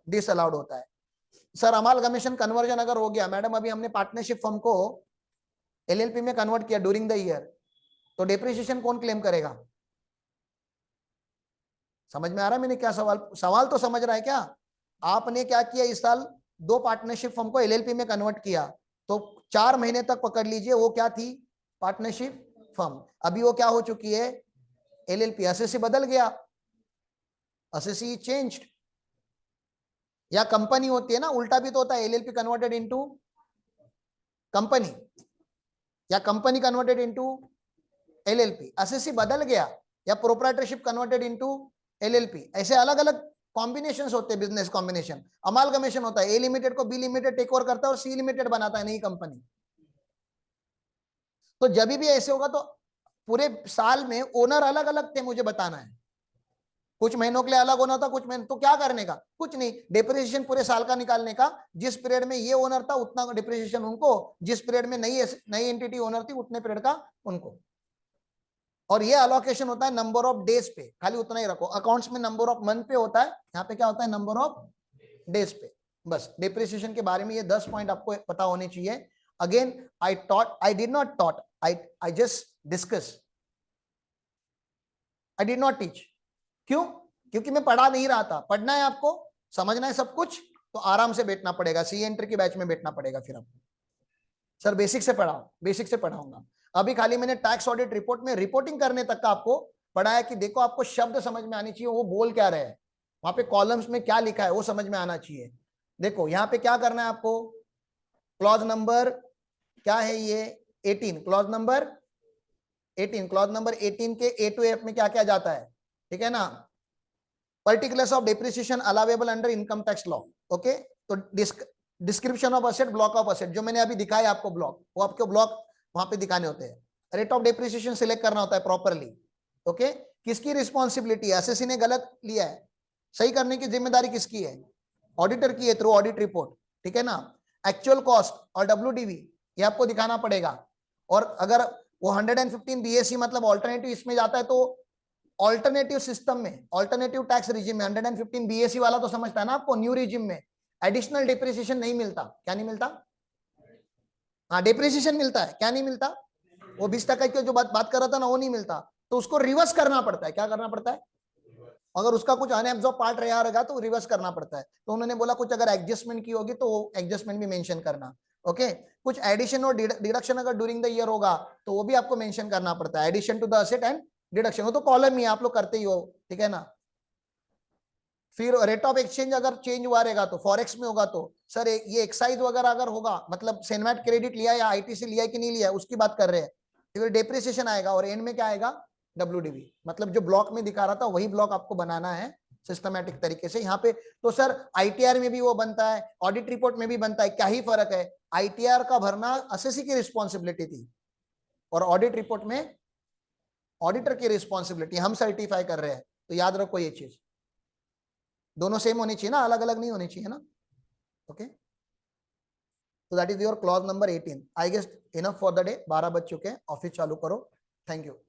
डिसअलाउड होता है। सर अमालगमेशन कन्वर्जन अगर हो गया, मैडम अभी हमने पार्टनरशिप फर्म को एलएलपी में कन्वर्ट किया ड्यूरिंग द ईयर, तो डेप्रिसिएशन कौन क्लेम करेगा? समझ में आ रहा है मैंने क्या सवाल तो समझ रहा है क्या? आपने क्या किया, इस साल 2 पार्टनरशिप फर्म को एलएलपी में कन्वर्ट किया, तो 4 महीने तक पकड़ लीजिए वो क्या थी? Partnership firm. अभी वो क्या हो चुकी है? एलएलपी। एसएससी बदल गया, एसएससी चेंज्ड। या कंपनी होती है ना, उल्टा भी तो होता है, एलएलपी कन्वर्टेड इनटू कंपनी या company converted into LLP. SSC बदल गया या प्रोप्राइटरशिप कन्वर्टेड इनटू एलएलपी। ऐसे अलग अलग कॉम्बिनेशंस होते हैं, बिजनेस कॉम्बिनेशन। अमालगमेशन होता है, ए लिमिटेड को बी लिमिटेड टेक ओवर करता है और सी लिमिटेड बनाता है नई कंपनी। तो जब भी ऐसे होगा तो पूरे साल में ओनर अलग अलग थे, मुझे बताना है। कुछ महीनों के लिए अलग होना था, कुछ महीने तो क्या करने का? कुछ नहीं, डिप्रिसिएशन पूरे साल का निकालने का। जिस पीरियड में ये ओनर था उतना डिप्रिसिएशन उनको, जिस पीरियड में नई एंटिटी ओनर थी उतने पीरियड का उनको। और ये अलोकेशन होता है नंबर ऑफ डेज पे, खाली उतना ही रखो। अकाउंट्स में नंबर ऑफ मंथ पे होता है, यहाँ पे क्या होता है? नंबर ऑफ डेज पे। बस डिप्रिसिएशन के बारे में ये 10 पॉइंट आपको पता होने चाहिए। Again I did not taught, I just discuss, I did not teach. क्यों? क्योंकि मैं पढ़ा नहीं रहा था। पढ़ना है आपको, समझना है सब कुछ, तो आराम से बैठना पड़ेगा, सी एंट्री की बैच में बैठना पड़ेगा। फिर आपको सर बेसिक से पढ़ाओ, बेसिक से पढ़ाऊंगा। अभी खाली मैंने टैक्स ऑडिट रिपोर्ट में रिपोर्टिंग करने तक का आपको पढ़ाया कि देखो आपको शब्द समझ में आनी चाहिए, वो बोल क्या रहे हैं, वहां पे कॉलम्स में क्या लिखा है वो समझ में आना चाहिए। देखो यहाँ पे क्या करना है आपको, क्लॉज नंबर क्या है ये 18, क्लॉज नंबर 18, क्लॉज नंबर 18 के ए टू एफ में क्या क्या जाता है, ठीक है ना? Particulars of depreciation allowable under income tax law. Okay, तो description of asset, block of asset, जो मैंने अभी दिखाया आपको ब्लॉक, वो आपको ब्लॉक वहां पे दिखाने होते हैं। रेट ऑफ डेप्रिसिएशन सिलेक्ट करना होता है प्रॉपरली। ओके, किसकी रिस्पॉन्सिबिलिटी है? एसएससी ने गलत लिया है, सही करने की जिम्मेदारी किसकी है? ऑडिटर की है, थ्रू ऑडिट रिपोर्ट, ठीक है ना? एक्चुअल कॉस्ट और डब्ल्यूडीवी ये आपको दिखाना पड़ेगा। और अगर वो 115 बीएससी मतलब ऑल्टरनेटिव इसमें जाता है, तो ऑल्टरनेटिव सिस्टम में, ऑल्टरनेटिव टैक्स रिजिम में 115 बीएससी वाला तो समझता है ना आपको, न्यू रिजिम में एडिशनल डिप्रिसिएशन नहीं मिलता। क्या नहीं मिलता? हाँ, डिप्रिसिएशन मिलता है, क्या नहीं मिलता? वो 20% की जो बात कर रहा था ना, वो नहीं मिलता, तो उसको रिवर्स करना पड़ता है। क्या करना पड़ता है? अगर उसका कुछ अनएब्सॉर्ब पार्ट रहेगा तो रिवर्स करना पड़ता है। तो उन्होंने बोला कुछ अगर एडजस्टमेंट की होगी तो वो एडजस्टमेंट भी मेंशन करना। ओके, कुछ एडिशन और डिडक्शन अगर ड्यूरिंग द ईयर होगा तो वो भी आपको मेंशन करना पड़ता है, addition to the asset and deduction. वो तो कॉलम ही आप लोग करते ही हो, ठीक है ना? फिर रेट ऑफ एक्सचेंज अगर चेंज हुआ रहेगा तो फॉरेक्स में होगा तो सर ये एक्साइज वगैरह अगर होगा, मतलब सेनमैट क्रेडिट लिया या आईटीसी लिया कि नहीं लिया उसकी बात कर रहे हैं। फिर डेप्रिसिएशन आएगा और एंड में क्या आएगा? डब्ल्यूडीवी। मतलब जो ब्लॉक में दिखा रहा था वही ब्लॉक आपको बनाना है सिस्टमैटिक तरीके से यहाँ पे। तो सर आईटीआर में भी वो बनता है, ऑडिट रिपोर्ट में भी बनता है, क्या ही फर्क है? आईटीआर का भरना एसएससी की रिस्पॉन्सिबिलिटी थी और ऑडिट रिपोर्ट में ऑडिटर की रिस्पॉन्सिबिलिटी, हम सर्टिफाई कर रहे हैं। तो याद रखो ये चीज, दोनों सेम होनी चाहिए ना, अलग अलग नहीं होनी चाहिए ना। ओके, तो that is your clause number 18। I guess enough for the day, 12 बज चुके हैं, ऑफिस चालू करो। Thank you.